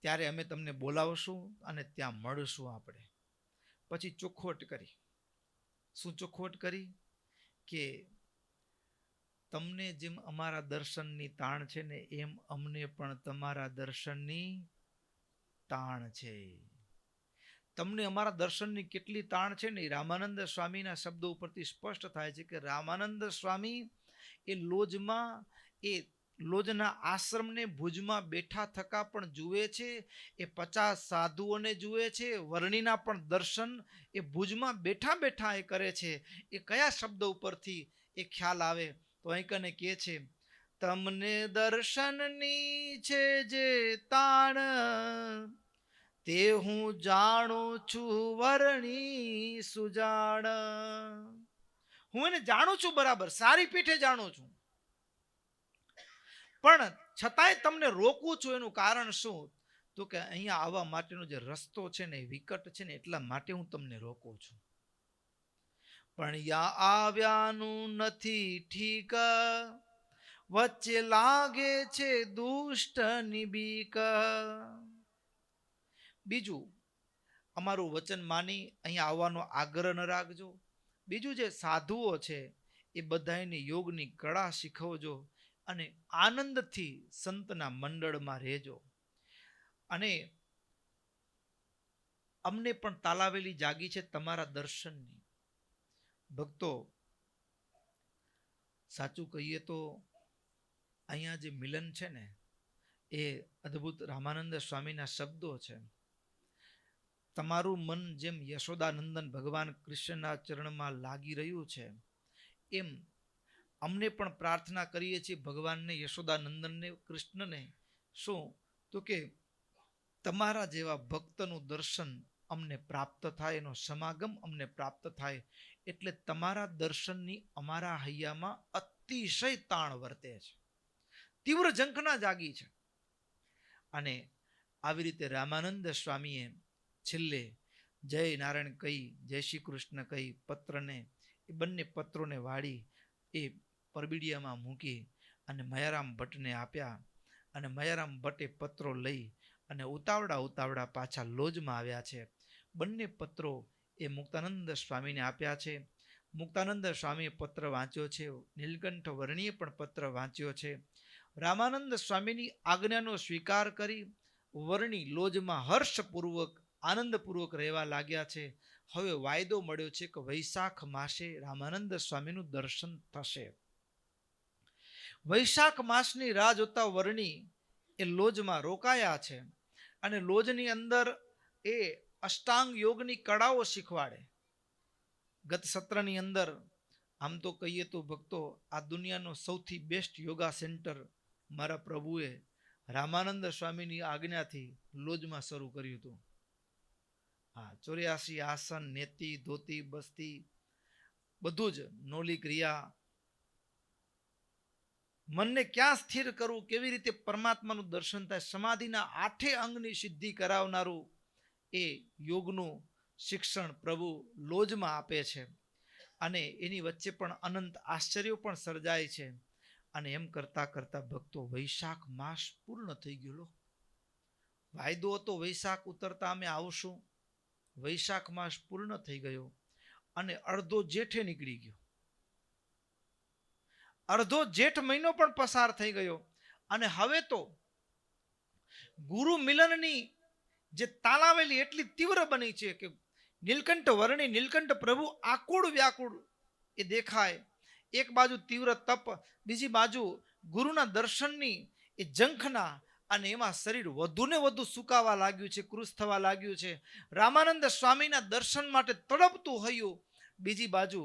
ત્યારે અમે તમને બોલાવશું અને ત્યાં મળશું આપણે. પછી ચોખવટ કરી. શું ચોખવટ કરી? કે તમને જેમ અમારા દર્શનની તાણ છે ને એમ અમને પણ તમારા દર્શનની તાણ છે. તમને અમારા દર્શનની કેટલી તાણ છે ને રામાનંદ સ્વામીના શબ્દો ઉપરથી સ્પષ્ટ થાય છે કે રામાનંદ સ્વામી એ લોજના આશ્રમને ભુજમાં બેઠા થકા પણ જુએ છે. એ 50 સાધુઓને જુએ છે. વર્ણિના પણ દર્શન એ ભુજમાં બેઠા બેઠા એ કરે છે. એ કયા શબ્દ ઉપરથી એ ખ્યાલ આવે? તો અહીં કને કહે છે, તમને દર્શનની છે જે તાણ તે હું જાણું છું વર્ણી સુજાણ. હું એને જાણું છું બરાબર, સારી પીઠે જાણું છું, પણ છતાંય તમને રોકું છું. એનું કારણ શું? તો કે અહીંયા આવવા માટેનો જે રસ્તો છે ને એ વિકટ છે ને એટલા માટે હું તમને રોકું છું. પણ યા આવ્યાનું નથી ઠીક, વચ્ચે લાગે છે દુષ્ટની બીક. બીજું, અમારું વચન માની અહીંયા આવવાનો આગ્રહ ન રાખજો. બીજું, જે સાધુઓ છે એ બધાને યોગની કળા શીખવજો અને આનંદથી સંતના મંડળમાં રહેજો. અને અમને પણ તાલાવેલી જાગી છે તમારા દર્શનની. ભક્તો, સાચું કહીએ તો અહીંયા જે મિલન છે ને એ અદ્ભુત રામાનંદ સ્વામીના શબ્દો છે. તમારું મન જેમ યશોદાનંદન ભગવાન કૃષ્ણના ચરણમાં લાગી રહ્યું છે એમ અમને પણ પ્રાર્થના કરીએ છીએ ભગવાનને, યશોદાનંદનને, કૃષ્ણને. શું? તો કે તમારા જેવા ભક્તનું દર્શન અમને પ્રાપ્ત થાય, એનો સમાગમ અમને પ્રાપ્ત થાય. એટલે તમારા દર્શનની અમારા હૈયામાં અતિશય તાણ વર્તે છે, તીવ્ર ઝંખના જાગી છે. અને આવી રીતે રામાનંદ સ્વામીએ છેલ્લે જય નારાયણ કહી, જય શ્રી કૃષ્ણ કહી પત્રને, એ બંને પત્રોને વાળી એ પરબીડિયામાં મૂકી અને મયારામ ભટ્ટને આપ્યા. અને મયારામ ભટ્ટે પત્રો લઈ અને ઉતાવળા પાછા લોજમાં આવ્યા છે. બંને પત્રો એ મુક્તાનંદ સ્વામીને આપ્યા છે. મુક્તાનંદ સ્વામીએ પત્ર વાંચ્યો છે. નીલકંઠ વર્ણીએ પણ પત્ર વાંચ્યો છે. રામાનંદ સ્વામીની આજ્ઞાનો સ્વીકાર કરી વર્ણી લોજમાં હર્ષપૂર્વક, આનંદપૂર્વક રહેવા લાગ્યા છે. હવે વાયદો મળ્યો છે કે વૈશાખ માસે રામાનંદ સ્વામીનું દર્શન થશે. વૈશાખ માસની રાહ જોતા વર્ણી એ લોજમાં રોકાયા છે. અને લોજની અંદર એ અષ્ટાંગ યોગની કળાઓ શીખવાડે. ગત સત્રની અંદર આમ તો કહીએ તો ભક્તો, આ દુનિયાનો સૌથી બેસ્ટ યોગા સેન્ટર મારા પ્રભુએ રામાનંદ સ્વામીની આજ્ઞાથી લોજમાં શરૂ કર્યું હતું. હા, 84 આસન, નેતિ, ધોતી, બસ્તી, બધું જ, નોલી ક્રિયા. મનને ક્યાં સ્થિર કરવું, કેવી રીતે પરમાત્માનું દર્શન થાય, સમાધિના 8 અંગની સિદ્ધિ કરાવનારું એ યોગનું શિક્ષણ પ્રભુ લોજમાં આપે છે. અને એની વચ્ચે પણ અનંત આશ્ચર્યો પણ સર્જાય છે. અને એમ કરતા કરતા ભક્તો વૈશાખ માસ પૂર્ણ થઈ ગયો. વાયદો હતો વૈશાખ ઉતરતા અમે આવશું. વૈશાખ માસ પૂર્ણ થઈ ગયો અને અડધો જેઠે નીકળી ગયો. અડધો જેઠ મહિનો પણ પસાર થઈ ગયો. અને હવે તો ગુરુ મિલનની જે તાલાવેલી એટલી તીવ્ર બની છે કે નીલકંઠ વર્ણી, નીલકંઠ પ્રભુ આકુળ વ્યાકુળ એ દેખાય. એક બાજુ તીવ્ર તપ, બીજી બાજુ ગુરુના દર્શનની એ ઝંખના, અને એમાં શરીર વધુ ને વધુ સુકાવા લાગ્યું છે, કૃશ થવા લાગ્યું છે. રામાનંદ સ્વામીના દર્શન માટે તડપતું હૈયું. બીજી બાજુ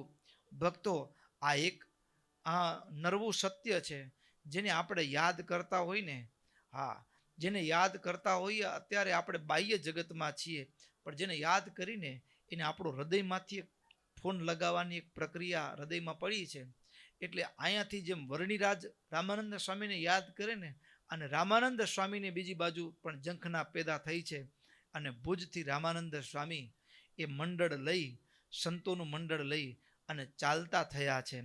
ભક્તો, આ નરવું સત્ય છે જેને આપણે યાદ કરતા હોય ને, હા, જેને યાદ કરતા હોઈએ અત્યારે આપણે બાહ્ય જગતમાં છીએ, પણ જેને યાદ કરીને એને આપણો હૃદયમાંથી એક ફોન લગાવવાની એક પ્રક્રિયા હૃદયમાં પડી છે. એટલે અહીંયાથી જેમ વર્ણિરાજ રામાનંદ સ્વામીને યાદ કરે ને, અને રામાનંદ સ્વામીને બીજી બાજુ પણ ઝંખના પેદા થઈ છે. અને ભુજથી રામાનંદ સ્વામી એ મંડળ લઈ, સંતોનું મંડળ લઈ અને ચાલતા થયા છે.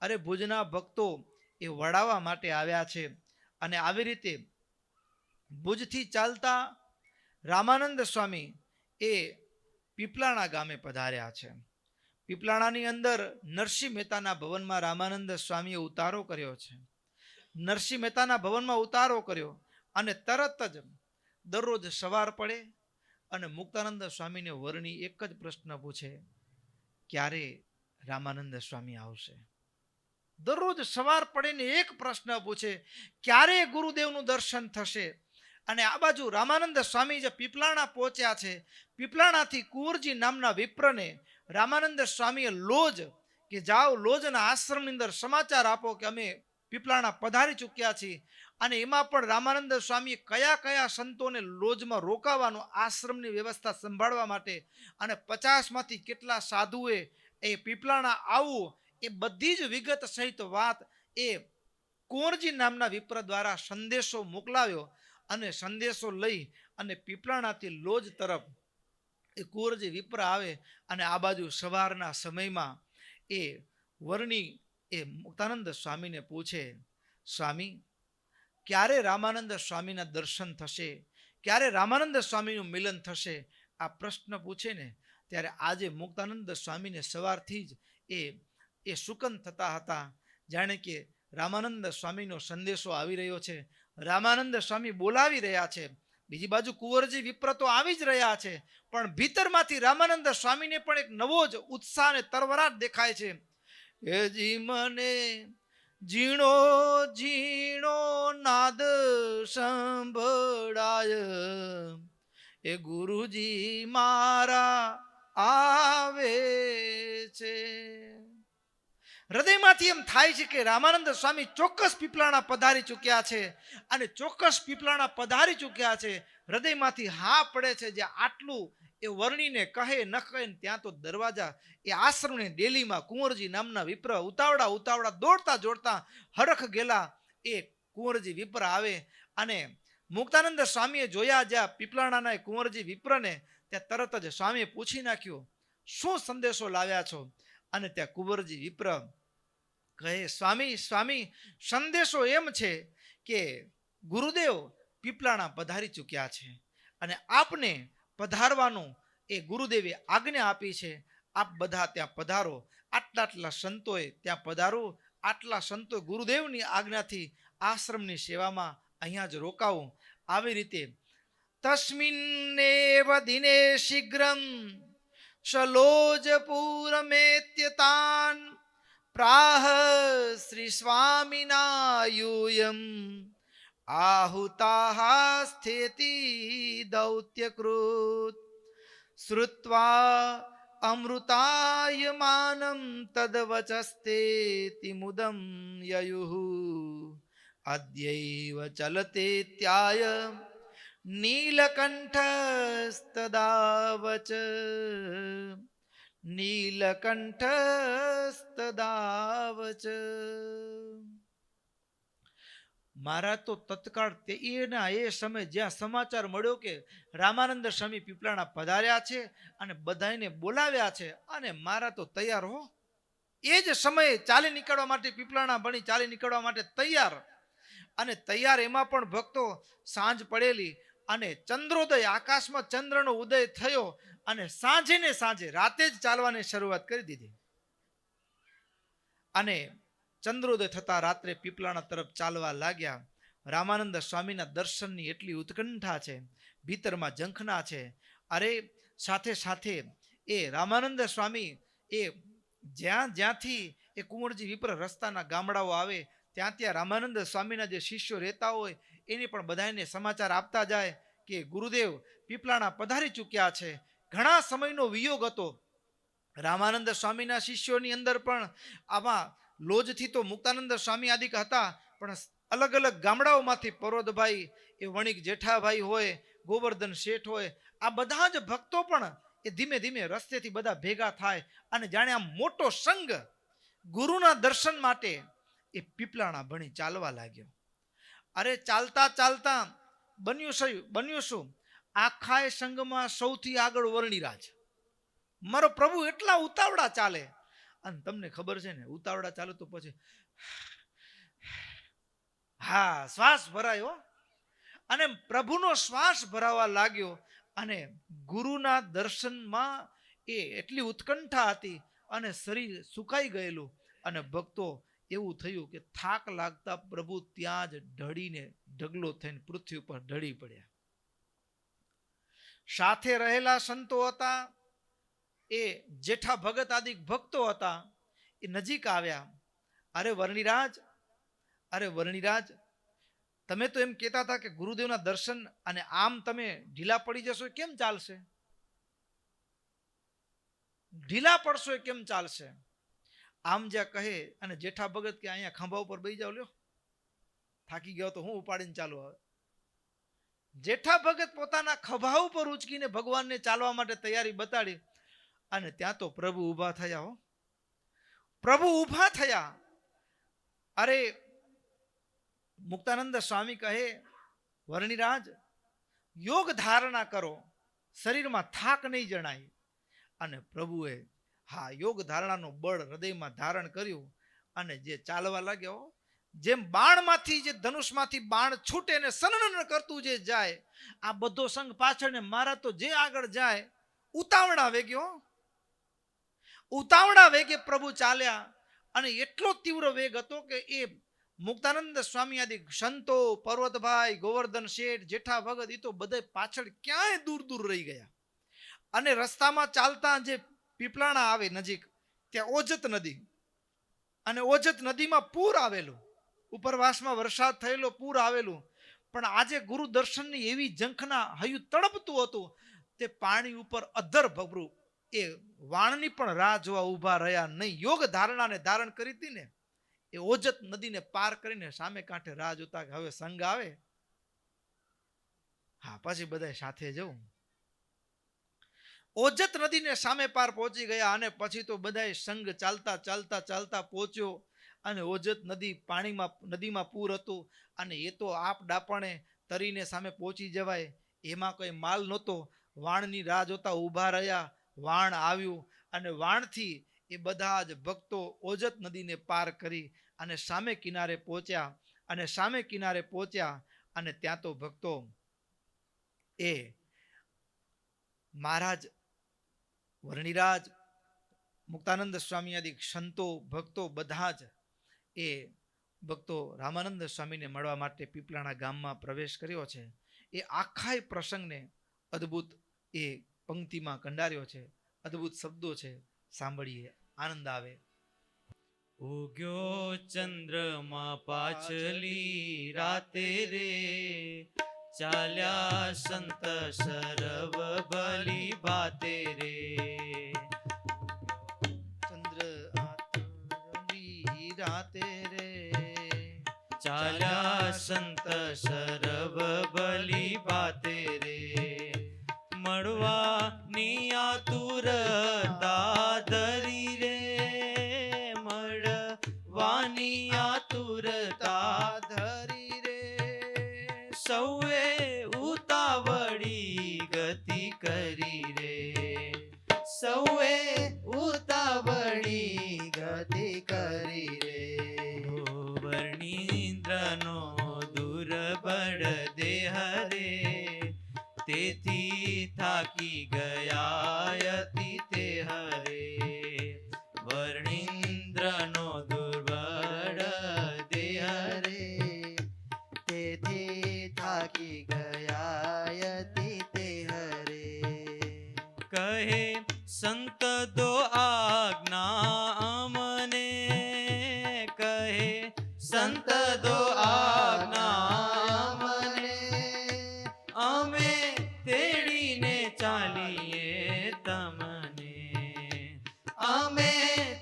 અરે ભુજના ભક્તો, એ વડાવવા માટે આવ્યા છે. અને આવી રીતે ભુજથી ચાલતા રામાનંદ સ્વામી એ પીપલાણા ગામે પધાર્યા છે. પીપલાણાની અંદર નરસિંહ મહેતાના ભવનમાં રામાનંદ સ્વામીએ ઉતારો કર્યો છે. નરસિંહ મહેતાના ભવનમાં ઉતારો કર્યો અને તરત જ દરરોજ સવાર પડે અને મુક્તાનંદ સ્વામીને વર્ણી એક જ પ્રશ્ન પૂછે, ક્યારે રામાનંદ સ્વામી આવશે? દરરોજ સવાર પડે એક પ્રશ્ન પૂછે, ક્યારે ગુરુદેવનું દર્શન થશે? અને આ બાજુ રામાનંદ સ્વામી જે પીપલાણા પહોંચ્યા છે, પીપલાણાથી કુંવરજી નામના વિપ્રને રામાનંદ સ્વામીએ લોજ કે જાઓ લોજના આશ્રમની અંદર સમાચાર આપો કે અમે પીપલાણા પધારી ચૂક્યા છીએ. અને એમાં પણ રામાનંદ સ્વામીએ કયા કયા સંતોને લોજમાં રોકાવાનું, આશ્રમની વ્યવસ્થા સંભાળવા માટે, અને 50માંથી કેટલા સાધુએ એ પીપલાણા આવવું, એ બધી જ વિગત સહિત વાત એ કુંવરજી નામના વિપ્ર દ્વારા સંદેશો મોકલાવ્યો. અને સંદેશો લઈ અને પીપલાણાથી લોજ તરફ એ કુંવરજી વિપ્ર આવે અને આ બાજુ સવારના સમયમાં એ વર્ણી એ મુક્તાનંદ સ્વામીને પૂછે, સ્વામી ક્યારે રામાનંદ સ્વામીના દર્શન થશે? ક્યારે રામાનંદ સ્વામીનું મિલન થશે? આ પ્રશ્ન પૂછે ને ત્યારે આજે મુક્તાનંદ સ્વામીને સવારથી જ એ સુકન થતા હતા, જાણે કે રામાનંદ સ્વામીનો સંદેશો આવી રહ્યો છે, રામાનંદ સ્વામી બોલાવી રહ્યા છે. બીજી બાજુ કુંવરજી વિપ્ર તો આવી જ રહ્યા છે, પણ ભીતરમાંથી રામાનંદ સ્વામીને પણ એક નવો જ ઉત્સાહ અને તરવરાટ દેખાય છે. જી મને ઝીણો ઝીણો નાદ સંભળાય, એ ગુરુજી મારા આવે છે. હૃદયમાંથી એમ થાય છે કે રામાનંદ સ્વામી ચોક્કસ પીપલાણા પધારી ચૂક્યા છે, અને ચોક્કસ પીપલાણા પધારી ચૂક્યા છે. હૃદયમાંથી હા પડે છે. જે આટલું એ વર્ણીને કહે ન કહે, ત્યાં તો દરવાજા એ આશ્રમની ડેલીમાં કુંવરજી નામના વિપ્ર ઉતાવળા દોડતા જોડતા હરખ ગયેલા એ કુંવરજી વિપ્ર આવે. અને મુક્તાનંદ સ્વામીએ જોયા જ્યાં પીપલાણાના કુંવરજી વિપ્રને, ત્યાં તરત જ સ્વામીએ પૂછી નાખ્યું, શું સંદેશો લાવ્યા છો? અને ત્યાં કુંવરજી વિપ્ર કહે, સ્વામી સંદેશો એમ છે કે ગુરુદેવ પીપલાણા પધારી ચૂક્યા છે અને આપને પધારવાનું એ ગુરુદેવે આજ્ઞા આપી છે. આપ બધા ત્યાં પધારો. આટલા સંતોએ ત્યાં પધારવું. આટલા સંતો ગુરુદેવની આજ્ઞાથી આશ્રમની સેવામાં અહીંયા જ રોકાવું. આવી રીતે તસ્મિન્નેવ દિને શીઘ્રમ શલોજપુરમેત્યતાન પ્રાહ શ્રી સ્વામિના યુયમ આહુતાઃ સ્થેતિ દૌત્યકૃત શ્રુત્વા અમૃતાયમાનં તદ્વચસ્તેતિ મુદં યયુઃ અદ્યૈવ ચલતેત્યાય નીલકંઠસ્તદાવચ નીલકંઠસ્તદાવચ. મારા તો તત્કાળ એના એ સમય જ્યાં સમાચાર મળ્યો કે રામાનંદ સ્વામી પીપલાણા પધાર્યા છે અને બધાને બોલાવ્યા છે, અને મારા તો તૈયાર હો. એ જ સમયે ચાલી નીકળવા માટે પીપલાણા ભણી ચાલી નીકળવા માટે તૈયાર. અને તૈયાર એમાં પણ ભક્તો સાંજ પડેલી અને ચંદ્રોદય, આકાશમાં ચંદ્રનો ઉદય થયો અને સાંજે ને સાંજે રાતે જ ચાલવાની શરૂઆત કરી દીધી. અને ચંદ્રોદય થતા રાત્રે પીપલાણા તરફ ચાલવા લાગ્યા. રામાનંદ સ્વામીના દર્શનની એટલી ઉત્કંઠા છે, ભીતરમાં ઝંખના છે. અરે સાથે સાથે એ રામાનંદ સ્વામી એ જ્યાંથી એ કુંવરજી વિપ્ર રસ્તાના ગામડાઓ આવે ત્યાં રામાનંદ સ્વામીના જે શિષ્યો રહેતા હોય એને પણ બધાને સમાચાર આપતા જાય કે ગુરુદેવ પીપલાણા પધારી ચૂક્યા છે. ઘણા સમયનો વિયોગ હતો રામાનંદ સ્વામીના શિષ્યોની અંદર, પણ આમાં લોજથી તો મુક્તાનંદ સ્વામી આદિક હતા, પણ અલગ અલગ ગામડાઓમાંથી પરોદભાઈ, એ વણિક જેઠાભાઈ હોય, ગોવર્ધન શેઠ હોય, આ બધા જ ભક્તો પણ એ ધીમે ધીમે રસ્તેથી બધા ભેગા થાય અને જાણે આમ મોટો સંઘ ગુરુના દર્શન માટે એ પીપલાણા ભણી ચાલવા લાગ્યો. અરે ચાલતા ચાલતા બન્યું શું? આખા સંઘમાં સૌથી આગળ વર્ણિરાજ, મારો પ્રભુ એટલા ઉતાવળા ચાલે. અને તમને ખબર છે ને, ઉતાવળા ચાલે તો પછી હા, શ્વાસ ભરાયો અને પ્રભુનો શ્વાસ ભરાવા લાગ્યો અને ગુરુના દર્શનમાં એ એટલી ઉત્કંઠા હતી અને શરીર સુકાઈ ગયેલું અને ભક્તો એવું થયું કે થાક લાગતા પ્રભુ ત્યાં જ ઢળીને ઢગલો થઈને પૃથ્વી ઉપર ઢળી પડ્યા. સાથે રહેલા સંતો હતા, એ જેઠા ભગત આદિ ભક્તો હતા, એ નજીક આવ્યા. અરે વર્ણિરાજ, તમે તો એમ કહેતા હતા કે ગુરુદેવના દર્શન અને આમ તમે ઢીલા પડી જશો કેમ ચાલશે? ઢીલા પડશો એ કેમ ચાલશે? આમ જ્યાં કહે અને જેઠા ભગત કે અહીંયા ખંભા ઉપર બેસી જાવ, લ્યો થાકી ગયો તો હું ઉપાડીને ચાલુ. આવે જેઠા ભગત પોતાના ખભા ઉપર ઉચકીને ભગવાનને ચાલવા માટે તૈયારી બતાડી અને ત્યાં તો પ્રભુ ઊભા થયા. હો, પ્રભુ ઊભા થયા. અરે મુક્તાનંદ સ્વામી કહે, વર્ણિરાજ યોગ ધારણા કરો, શરીરમાં થાક નહીં જણાય. અને પ્રભુએ હા યોગ ધારણાનું બળ હૃદયમાં ધારણ કર્યું અને જે ચાલવા લાગ્યો, જેમ બાણમાંથી, જે ધનુષમાંથી બાણ છૂટે ને સનન કરતું જે જાય, આ બધો સંગ પાછળ ને મારા તો જે આગળ જાય, ઉતાવળા વેગે પ્રભુ ચાલ્યા. અને એટલો તીવ્ર વેગ હતો કે એ મુક્તાનંદ સ્વામી આદિ સંતો, પર્વતભાઈ, ગોવર્ધન શેઠ, જેઠા ભગત, એ તો બધા પાછળ ક્યાંય દૂર દૂર રહી ગયા. અને રસ્તામાં ચાલતા જે પીપળાણા આવે નજીક, ત્યાં ઓજત નદી, અને ઓજત નદીમાં પૂર આવેલું, ઉપરવાસમાં વરસાદ થયેલો, પૂર આવેલું. પણ આજે ગુરુ દર્શનની એવી ઝંખના હૈયું તડપતું હતું, તે પાણી ઉપર અધર ભભરું એ વાણની પણ રાહ જોવા ઊભા રહ્યા નહીં. યોગ ધારણાને ધારણ કરી હતી ને, એ ઓજત નદીને પાર કરીને સામે કાંઠે રાહ જોતા કે હવે સંગ આવે, હા પછી બધા સાથે જવું. ઓજત નદીને સામે પાર પહોંચી ગયા અને પછી તો બધાએ સંગ ચાલતા ચાલતા ચાલતા પહોંચ્યો. અને ઓજત નદી નદીમાં પૂર હતું અને એ તો આપ ડાપણે તરીને સામે પહોંચી જવાય, એમાં કોઈ માલ નહોતો. વાણની રાહ જોતા ઊભા રહ્યા. વાણ આવ્યું અને વાણથી એ બધા જ ભક્તો ઓજત નદીને પાર કરી અને સામે કિનારે પહોંચ્યા. અને ત્યાં તો ભક્તો એ મહારાજ વર્ણિરાજ, મુક્તાનંદ સ્વામી આદિ સંતો, ભક્તો બધા જ એ ભક્તો રામાનંદ સ્વામીને મળવા માટે પીપળાણા ગામમાં પ્રવેશ કર્યો છે. એ આખા પ્રસંગને અદ્ભુત એ પંક્તિમાં કંડાર્યો છે. અદ્ભુત શબ્દો છે, સાંભળીએ, આનંદ આવે. ઉગ્યો ચંદ્રમાં પાછલી રાતે રે, ચાલ્યા સંત સરવ ભલી ભાતે રે. ચંદ્ર આતરી રાતે રે, ચાલ્યા સંત સરવ ભલી ભાતે રે. મળવાની આતુરતા ધરી રે, મળવાની આતુરતા ધરી રે. સૌએ ઉતાવળી ગતિ કરી રે, સૌએ ઉતાવળી ગતિ કરી રે. વર્ણિન્દ્રનો દુર્બળ દેહ રે, તેથી થાકી ગયા અતિ તે હરે. વર્ણિન્દ્રનો દુર્બળ દેહ રે, તેથી થાકી ગયા અતિ તે હરે. કહે સંત દો આજ્ઞા અમને, કહે સંત દો આજ્ઞા અમને, અમે તેડીને ચાલીએ તમને, અમે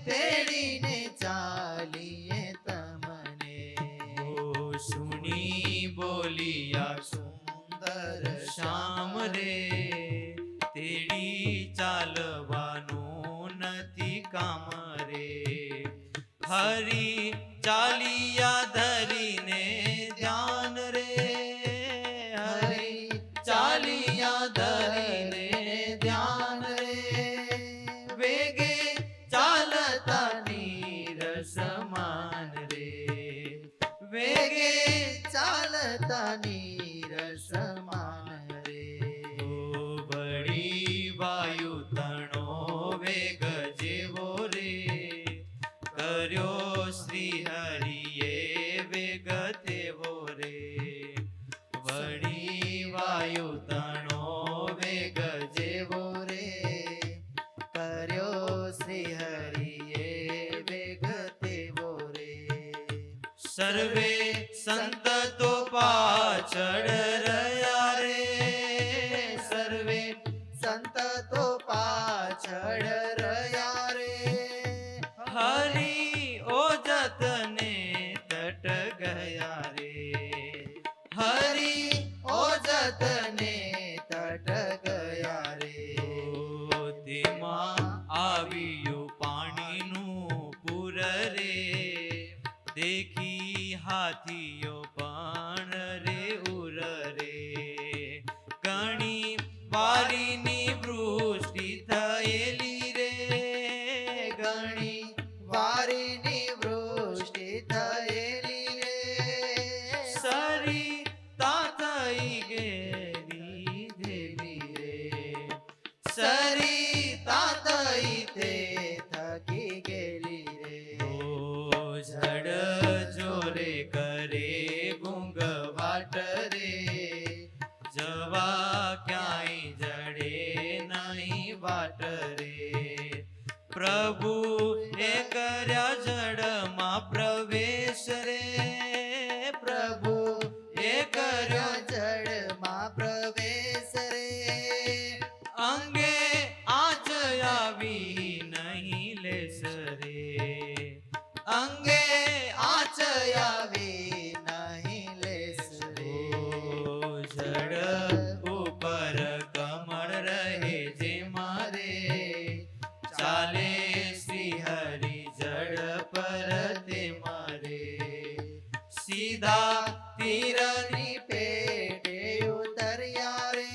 તેડીને ચાલીએ તમને. ઓ સુણી બોલિયા સુંદર શ્યામ રે, તેડી ચાલવાનું નથી કામ રે. હરી ચાલિયા ધરીને ધ્યાન રે, હરી ચાલિયા ધરીને ધ્યાન રે. વેગે ચાલતા નીર સમાન રે, વેગે શ્રી હરિએ વેગ તેવો રે. સર્વે સંત તો પાછળ રહ્યા રે, સર્વે સંત તો પાછળ રહ્યા રે. હરી ઓજતને તટ ગયા રે. હરી ઓજતને તટ ગયા રે. તેમાં આવ્યું પાણીનું પૂર રે, દેખી હાથીઓ પણ રે ઉર રે. ઘણી વારીની વૃષ્ટિ થયેલી રે, ઘણી વારીની વૃષ્ટિ થયેલી રે. સરી તા થઈ ગેલી દેવી રે. સરી તાતઈ તે થકી ગયેલી રે. જડ જોરે કરે ગુંગવાટ વાટ રે, રે જવા ક્યાંય જડે નહીં વાટ રે. પ્રભુ એ કર્યા જડમાં પ્રવેશ રે, પ્રભુ પ્રભુ એ કર્યો જળમાં પ્રવેશ રે. અંગે આજ આવી નહીં લેસ રે. અંગે આચ આવી નહીં લેસ રે. જડ ઉપર કમળ રહે જે મારે, ચાલે શ્રી હરિ જડ પર તે મારે. સીધા તીરની ની પેટે ઉતર્યા રે.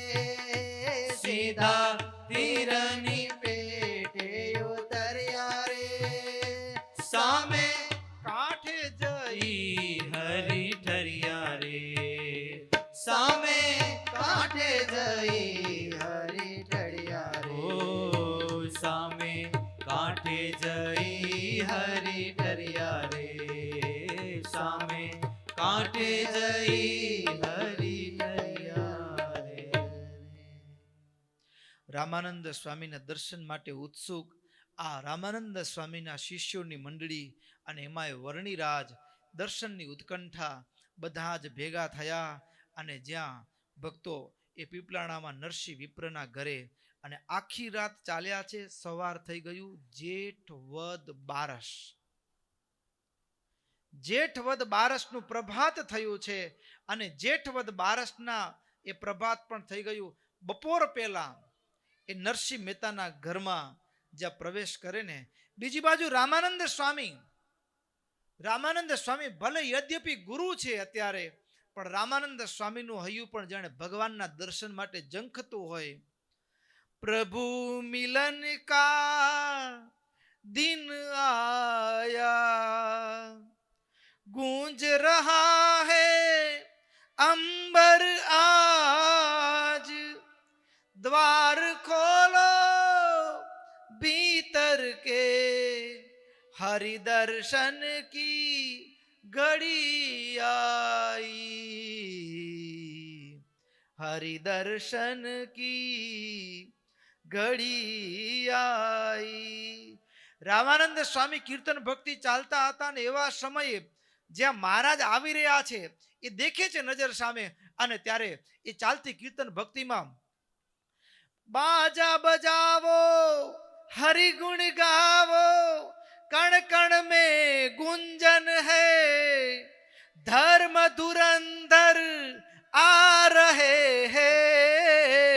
સીધા તીરની પેટે ઉતર્યા રે. સામે કાંઠે જઈ ઈ હરિ ઠરિયા રે. સામે કાંઠે જઈ હરી ટળ્યા રે. ઓ સામે કાંઠે જઈ હરિ ઠરિયા રે. સામે કાંઠે જઈ હરિ ઠરિયા રે. રામાનંદ સ્વામીના દર્શન માટે ઉત્સુક આ રામાનંદ સ્વામીના શિષ્યોની મંડળી અને એમાંય વર્ણિરાજ દર્શનની ઉત્કંઠા બધા જ ભેગા થયા. અને જ્યાં ભક્તો એ પીપલાણામાં નરસિંહ વિપ્રના ઘરે અને આખી રાત ચાલ્યા છે. સવાર થઈ ગયું. જેઠ વદ બારસ, જેઠ વદ બારસનું પ્રભાત થયું છે. અને જેઠ વદ બારસના એ પ્રભાત પણ થઈ ગયું. બપોર પહેલા એ નરસિંહ મહેતાના ઘરમાં જ્યાં પ્રવેશ કરે ને, બીજી બાજુ રામાનંદ સ્વામી ભલે યદ્યપી ગુરુ છે અત્યારે, પણ રામાનંદ સ્વામીનું હૈયું પણ જાણે ભગવાનના દર્શન માટે ઝંખતું હોય. પ્રભુ મિલન કા દિન આયા, ગૂંજ રહા હૈ અંબર આજ, द्वार खोलो भीतर के, हरि दर्शन की घड़ी आई, हरि दर्शन की ઘડી આઈ. રામાનંદ સ્વામી કીર્તન ભક્તિ ચાલતા હતા ને એવા સમયે જ્યાં મહારાજ આવી રહ્યા છે એ દેખે છે નજર સામે. અને ત્યારે એ ચાલતી કીર્તન ભક્તિમાં बाजा बजावो हरि गुण गावो, कण कण में गुंजन है, धर्म धुरंधर आ रहे हैं,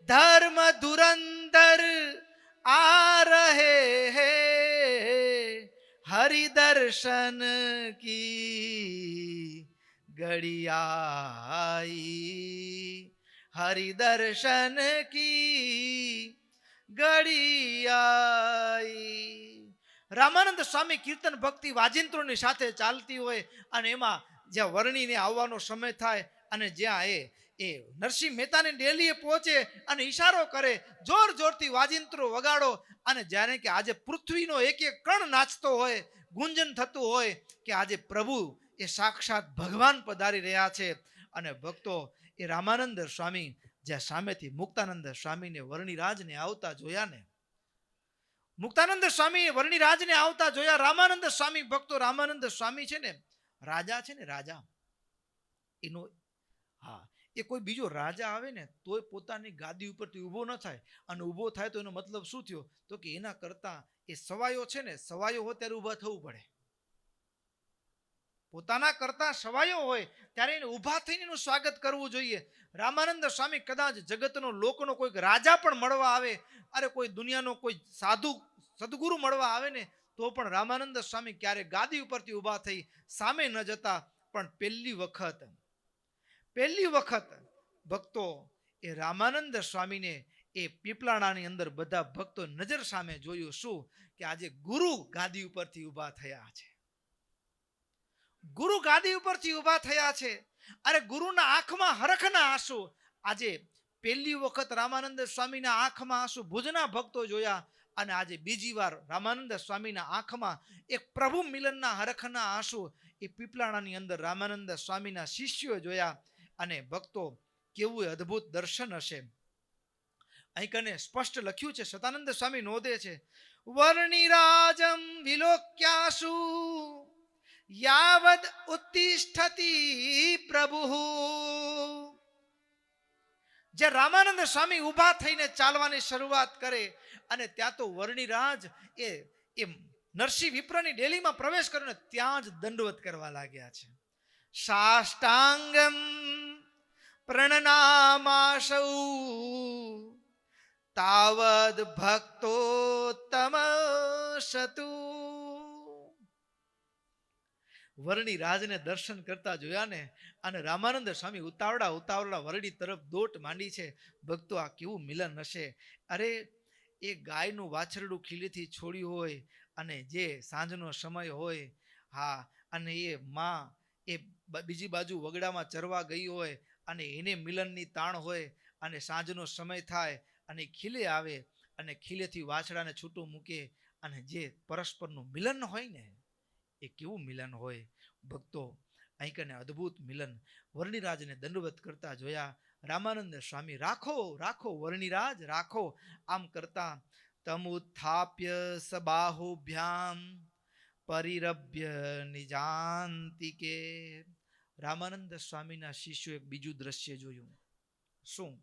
धर्म धुरंधर आ रहे हैं, हरि दर्शन की घड़ी आई, हरि दर्शन की घड़ी आई. રામાનંદ સ્વામી કીર્તન ભક્તિ વાજિંત્રોની સાથે ચાલતી હોય અને એમાં જ્યાં વર્ણીને આવવાનો સમય થાય અને જ્યાં એ નરસિંહ મહેતાની ડેલીએ પહોંચે અને ઈશારો કરે, જોર જોરથી વાજિંત્રો વગાડો. અને જ્યારે કે આજે પૃથ્વીનો એક એક કણ નાચતો હોય, ગુંજન થતું હોય કે આજે પ્રભુ એ સાક્ષાત ભગવાન પધારી રહ્યા છે. અને ભક્તો એ રામાનંદ સ્વામી જ્યાં સામેથી મુક્તાનંદ સ્વામીને વર્ણિરાજને આવતા જોયા ને, મુક્તાનંદ સ્વામી વર્ણિરાજને આવતા જોયા. રામાનંદ સ્વામી ભક્તો, રામાનંદ સ્વામી છે ને રાજા છે ને, રાજા એનો, હા, એ કોઈ બીજો રાજા આવે ને તોય પોતાની ગાદી ઉપરથી ઊભો ન થાય. અને ઊભો થાય તો એનો મતલબ શું થયો? તો કે એના કરતા એ સવાયો છે ને, સવાયો હોય ત્યારે ઊભા થવું પડે. પોતાના કરતા સવાયો હોય ત્યારે એને ઊભા થઈને એનું સ્વાગત કરવું જોઈએ. રામાનંદ સ્વામી કદાચ જગતનો લોકનો કોઈક રાજા પણ મળવા આવે, અરે કોઈ દુનિયાનો કોઈ સાધુ સદગુરુ મળવા આવે ને તો પણ રામાનંદ સ્વામી ક્યારે ગાદી ઉપરથી ઊભા થઈ સામે ન જતા. પણ પહેલી વખત ભક્તો એ રામાનંદ સ્વામીને એ પીપલાણાની અંદર બધા ભક્તો નજર સામે જોયું. શું કે આજે ગુરુ ગાદી ઉપરથી ઊભા થયા છે. ગુરુ ગાદી ઉપરથી ઊભા થયા છે. અરે ગુરુના આંખમાં હરખના આંસુ. આજે પહેલી વખત રામાનંદ સ્વામીના આંખમાં આંસુ ભુજના ભક્તો જોયા. અને આજે બીજી વાર રામાનંદ સ્વામીના આંખમાં એક પ્રભુ મિલનના હરખના આંસુ એ પીપલાણાની અંદર રામાનંદ સ્વામીના શિષ્યો જોયા. અને ભક્તો, કેવું અદ્ભુત દર્શન હશે. અહીં કને સ્પષ્ટ લખ્યું છે, સતાનંદ સ્વામી નોંધે છે, વર્ણિરાજમ વિલોક્યાસુ યાવદ ઉત્તિષ્ઠતિ પ્રભુ. જે રામાનંદ સ્વામી ઊભા થઈને ચાલવાની શરૂઆત કરે અને ત્યાં તો વર્ણિરાજ એ નરસિંહ વિપ્રની ડેલીમાં પ્રવેશ કરીને ત્યાં જ દંડવત કરવા લાગ્યા છે. સાષ્ટાંગમ પ્રણનામાસૌ તાવદ ભક્તોત્તમ સતુ. વર્ણિરાજને દર્શન કરતા જોયા ને અને રામાનંદ સ્વામી ઉતાવળા વર્ણિ તરફ દોટ માંડી છે. ભક્તો, આ કેવું મિલન હશે. અરે એ ગાયનું વાછરડું ખીલેથી છોડ્યું હોય અને જે સાંજનો સમય હોય, હા, અને એ માં એ બીજી બાજુ વગડામાં ચરવા ગઈ હોય અને એને મિલનની તાણ હોય અને સાંજનો સમય થાય અને ખીલે આવે અને ખીલેથી વાછડાને છૂટું મૂકે અને જે પરસ્પરનું મિલન હોય ને એ કેવું મિલન હોય. ભક્તો, અહીં કને અદ્ભુત મિલન. વર્ણિરાજને દંડવત કરતા જોયા. રામાનંદ સ્વામી રાખો રાખો વર્ણિરાજ રાખો આમ કરતા તમુત્થાપ્ય સબાહુભ્યામ પરિરભ્ય નિજાંતિકે. રામાનંદ સ્વામીના શિષ્યો એક બીજું દ્રશ્ય જોયું. શું?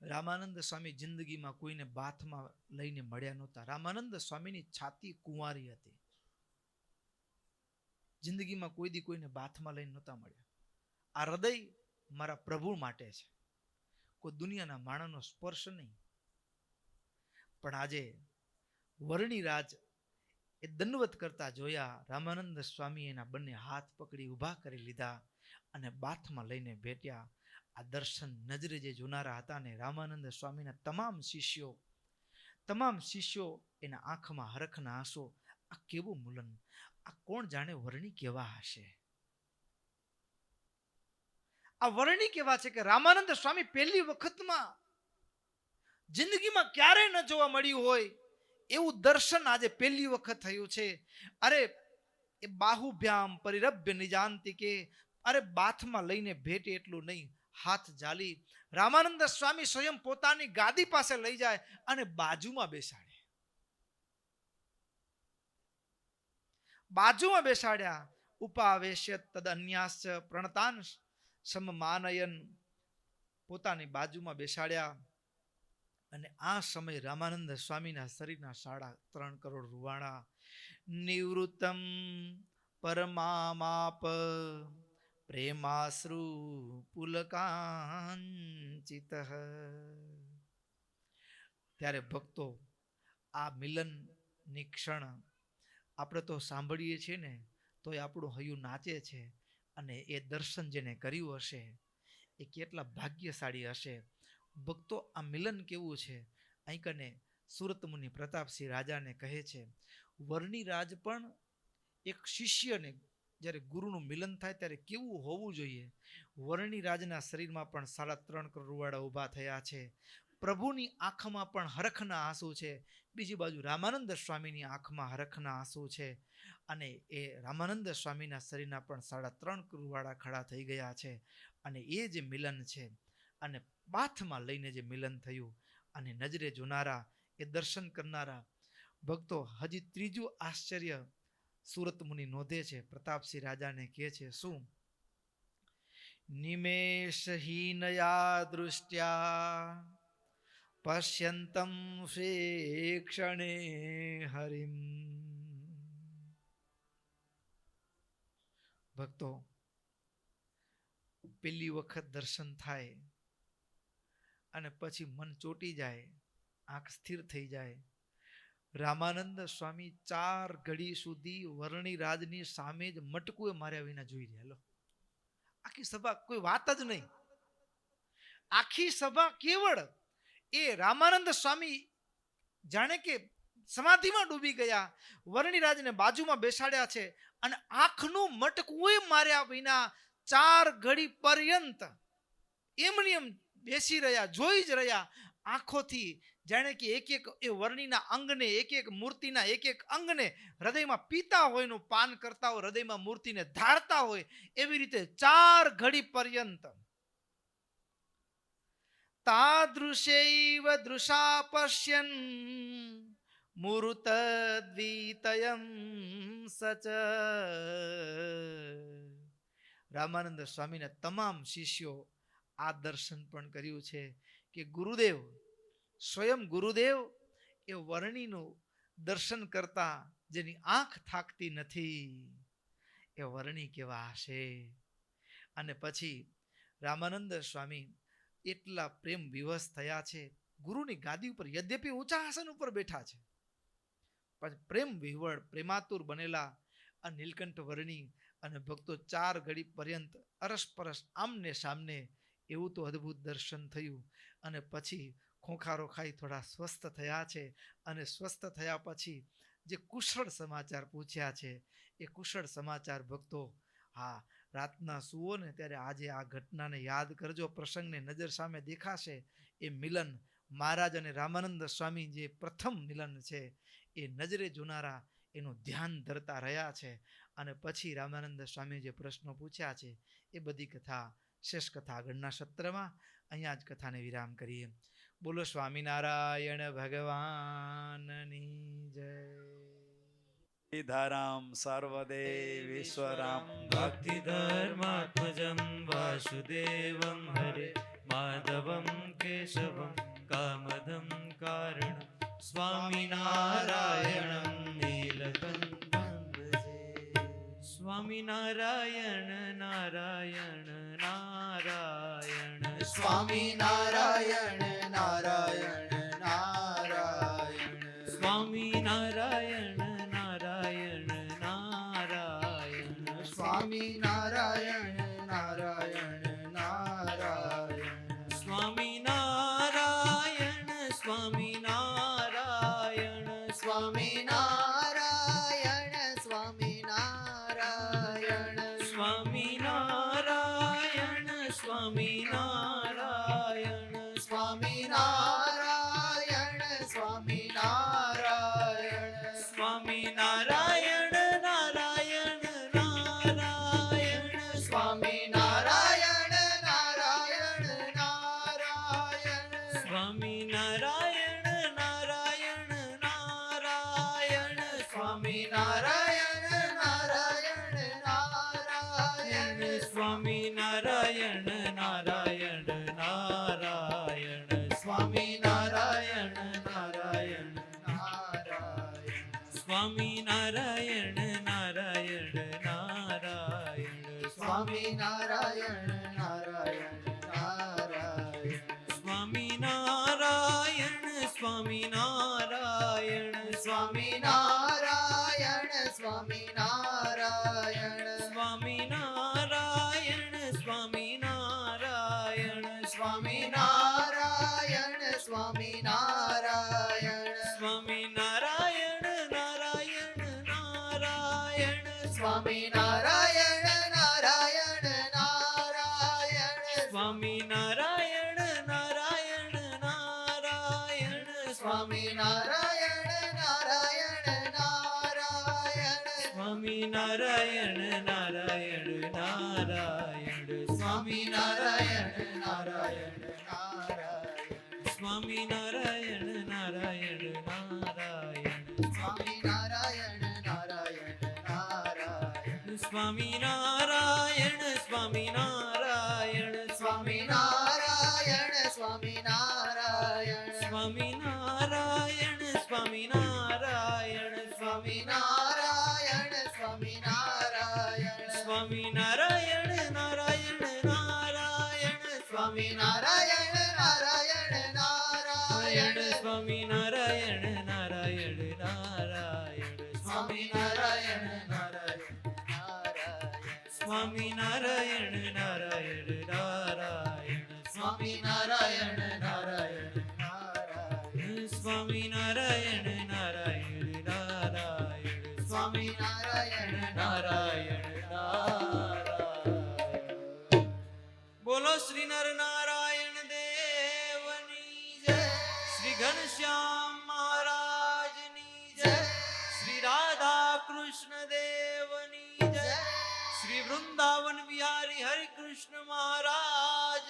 રામાનંદ સ્વામી જિંદગીમાં કોઈને બાથમાં લઈને મળ્યા નહોતા. રામાનંદ સ્વામીની છાતી કુંવારી હતી. જિંદગીમાં કોઈ દી કોઈને બાથમાં લઈને નહોતા મળ્યા. આ હૃદય મારા પ્રભુ માટે છે, કોઈ દુનિયાના માણસનો સ્પર્શ નહીં. પણ આજે વર્ણિરાજ એ દંડવત કરતા જોયા. રામાનંદ સ્વામી એના બંને હાથ પકડી ઊભા કરી લીધા અને બાથમાં લઈને બેઠ્યા. આ દર્શન નજરે જે જોનારા હતા ને રામાનંદ સ્વામીના તમામ શિષ્યો એના આંખમાં હરખના આંસુ. આ કેવું મિલન! આ કોણ જાણે વર્ણિ કેવા હશે. આ વર્ણિ કેવા છે કે રામાનંદ સ્વામી પહેલી વખતમાં જિંદગીમાં ક્યારેય ન જોવા મળ્યું હોય એવું દર્શન આજે પહેલી વખત થયું છે. અરે એ બાહુભ્યામ પરિરભ્ય નિજાંતિકે. અરે બાથમાં લઈને ભેટે એટલું નહીં, હાથ જાલી રામાનંદ સ્વામી સ્વયં પોતાની ગાદી પાસે લઈ જાય અને બાજુમાં બેસાડ્યા. ઉપાવેશ્ય તદ અન્યાશ્ચ પ્રણતાન સમમાનયન. પોતાની બાજુમાં બેસાડ્યા. અને આ સમય રામાનંદ સ્વામીના શરીરના 3.5 કરોડ રૂવાણા. નિવૃત્તમ પરમામાપ પ્રેમાશ્રુ પુલકાંચિત. ત્યારે ભક્તો, આ મિલનની ક્ષણ આપણે તો સાંભળીએ છીએ ને તોય આપણું હૈયું નાચે છે. અને એ દર્શન જેને કર્યું હશે એ કેટલા ભાગ્યશાળી હશે. ભક્તો, આ મિલન કેવું છે? અહીં કને સુરત મુનિ પ્રતાપસિંહ રાજાને કહે છે, વર્ણિરાજ પણ એક શિષ્યને જ્યારે ગુરુનું મિલન થાય ત્યારે કેવું હોવું જોઈએ. વર્ણિરાજના શરીરમાં પણ 3.5 કરોડ રૂવાડા ઊભા થયા છે. પ્રભુની આંખમાં પણ હરખના આંસુ છે. બીજી બાજુ રામાનંદ સ્વામીની આંખમાં હરખના આંસુ છે. અને એ રામાનંદ સ્વામીના શરીરના પણ 3.5 કરોડ રૂવાડા ખડા થઈ ગયા છે. અને એ જે મિલન છે અને બાથમાં લઈને જે મિલન થયું અને નજરે જોનારા એ દર્શન કરનારા ભક્તો હજી ત્રીજું આશ્ચર્ય સુરત મુનિ નોંધે છે. પ્રતાપસિંહ રાજાને કહે છે શું? નિમેષહીનયા દૃષ્ટ્યા પશ્યંતમ ક્ષણે હરિમ. ભક્તો, પેલી વખત દર્શન થાય અને પછી મન ચોટી જાય, આંખ સ્થિર થઈ જાય. રામાનંદ સ્વામી 4 ઘડી સુધી વર્ણિરાજની સામે જ મટકુએ માર્યા વિના જોઈ રહ્યા. આખી સભા, કોઈ વાત જ નહીં. આખી સભા કેવળ એ રામાનંદ સ્વામી જાણે કે સમાધિમાં ડૂબી ગયા, વર્ણિરાજને બાજુમાં બેસાડ્યા છે અને આંખનું મટકું માર્યા વિના 4 ઘડી પર્યંત એમની એમ બેસી રહ્યા, જોઈ જ રહ્યા આંખોથી. જાણે કે એક એક એ વર્ણિના અંગને, એક એક મૂર્તિના એક એક અંગને હૃદયમાં પીતા હોય નું પાન કરતા હોય, હૃદયમાં મૂર્તિને ધારતા હોય એવી રીતે 4 ઘડી પર્યંત. તાદૃશૈવ દૃશા પશ્યન મૂર્ત દ્વિતયમ સચ. રામાનંદ સ્વામીના તમામ શિષ્યો આ દર્શન પણ કર્યું છે કે ગુરુદેવ, સ્વયં ગુરુદેવ એ વર્ણિનું દર્શન કરતા જેની આંખ થાકતી નથી એ વર્ણિ કેવા હશે. અને પછી રામાનંદ સ્વામી એટલા પ્રેમ વિવશ થયા છે. ગુરુની ગાદી ઉપર યદ્યપી ઊંચા આસન ઉપર બેઠા છે, પણ પ્રેમ વિહવળ, પ્રેમાતુર બનેલા આ નીલકંઠ વર્ણિ અને ભક્તો 4 ઘડી પર્યંત અરસપરસ આમને સામને. એવું તો અદ્ભુત દર્શન થયું. અને પછી ખોખારો ખાઈ થોડા સ્વસ્થ થયા છે. અને સ્વસ્થ થયા પછી જે કુશળ સમાચાર પૂછ્યા છે એ કુશળ સમાચાર ભક્તો, હા, રાતના સુવો ને ત્યારે આજે આ ઘટનાને યાદ કરજો. પ્રસંગને નજર સામે દેખાશે. એ મિલન મહારાજ અને રામાનંદ સ્વામી જે પ્રથમ મિલન છે એ નજરે જોનારા એનું ધ્યાન ધરતા રહ્યા છે. અને પછી રામાનંદ સ્વામી જે પ્રશ્નો પૂછ્યા છે એ બધી કથા, શેષ કથા આગળના સત્રમાં. અહીંયા જ કથાને વિરામ કરીએ. બોલો સ્વામિનારાયણ ભગવાનની જય. ધારામ સર્વદેવેશ્વરામ ભક્તિ ધર્માત્મજં વાસુદેવં હરે માધવમ કેશવમ કામદમ કારણ સ્વામિનારાયણં નીલકંઠં ભજે. સ્વામિનારાયણ નારાયણ નારાયણ સ્વામિનારાયણ નારાયણ નારાયણ સ્વામિનારાયણ નારાયણ નારાયણ સ્વામિનારાયણ નારાયણ નારાયણ સ્વામિનારાયણ સ્વામિનારાયણ સ્વામિનારાયણ સ્વામિનારાયણ સ્વામિનારાયણ સ્વામિનારાયણ સ્વામિનારાયણ સ્વામિનારાયણ સ્વામિનારાયણ નારાયણ નારાયણ સ્વામિનારાયણ નારાયણ નારાયણ સ્વામિનારાયણ નારાયણ નારાયણ સ્વામિનારાયણ નારાયણ નારાયણ સ્વામિનારાયણ નારાયણ નારાયણ સ્વામિનારાયણ નારાયણ નારાયણ સ્વામિનારાયણ નારાયણ નારાયણ સ્વામિનારાયણ નારાયણ નારાયણ સ્વામિનારાયણ સ્વામિનારાયણ સ્વામિનારાયણ સ્વામિનારાયણ સ્વામિનારાયણ સ્વામિનારાયણ સ્વામિનારાયણ સ્વામિનારાયણ સ્વામિનારાયણ નારાયણ નારાયણ સ્વામિનારાયણ નારાયણ નારાયણ સ્વામિનારાયણ નારાયણ નારાયણ સ્વામિનારાયણ નારાયણ નારાયણ સ્વામિનારાયણ નારાયણ નારાયણ સ્વામિનારાયણ નારાયણ નારાયણ સ્વામિનારાયણ નારાયણ સ્વામી નારાયણ નારાયણ નારાયણ સ્વામી નારાયણ સ્વામી નારાયણ સ્વામી નારાયણ સ્વામી નારાયણ સ્વામી નારાયણ સ્વામી નારાયણ સ્વામી નારાયણ સ્વામી નારાયણ સ્વામી નારાયણ નારાયણ નારાયણ સ્વામી નારાયણ નારાયણ નારાયણ સ્વામી નારાયણ નારાયણ નારાયણ સ્વામી નારાયણ નારાયણ નારાયણ સ્વામી નારાયણ નારાયણ નારાયણ સ્વામી નારાયણ નારાયણ નારાયણ સ્વામી નારાયણ નારાયણ નારાયણ સ્વામી નારાયણ નારાયણ નારાયણ બોલો શ્રી નર નારાયણ દેવની જય શ્રી ઘનશ્યામ મહારાજની જય શ્રી રાધા કૃષ્ણ દેવની જય શ્રી વૃંદાવન બિહારી હરિ કૃષ્ણ મહારાજ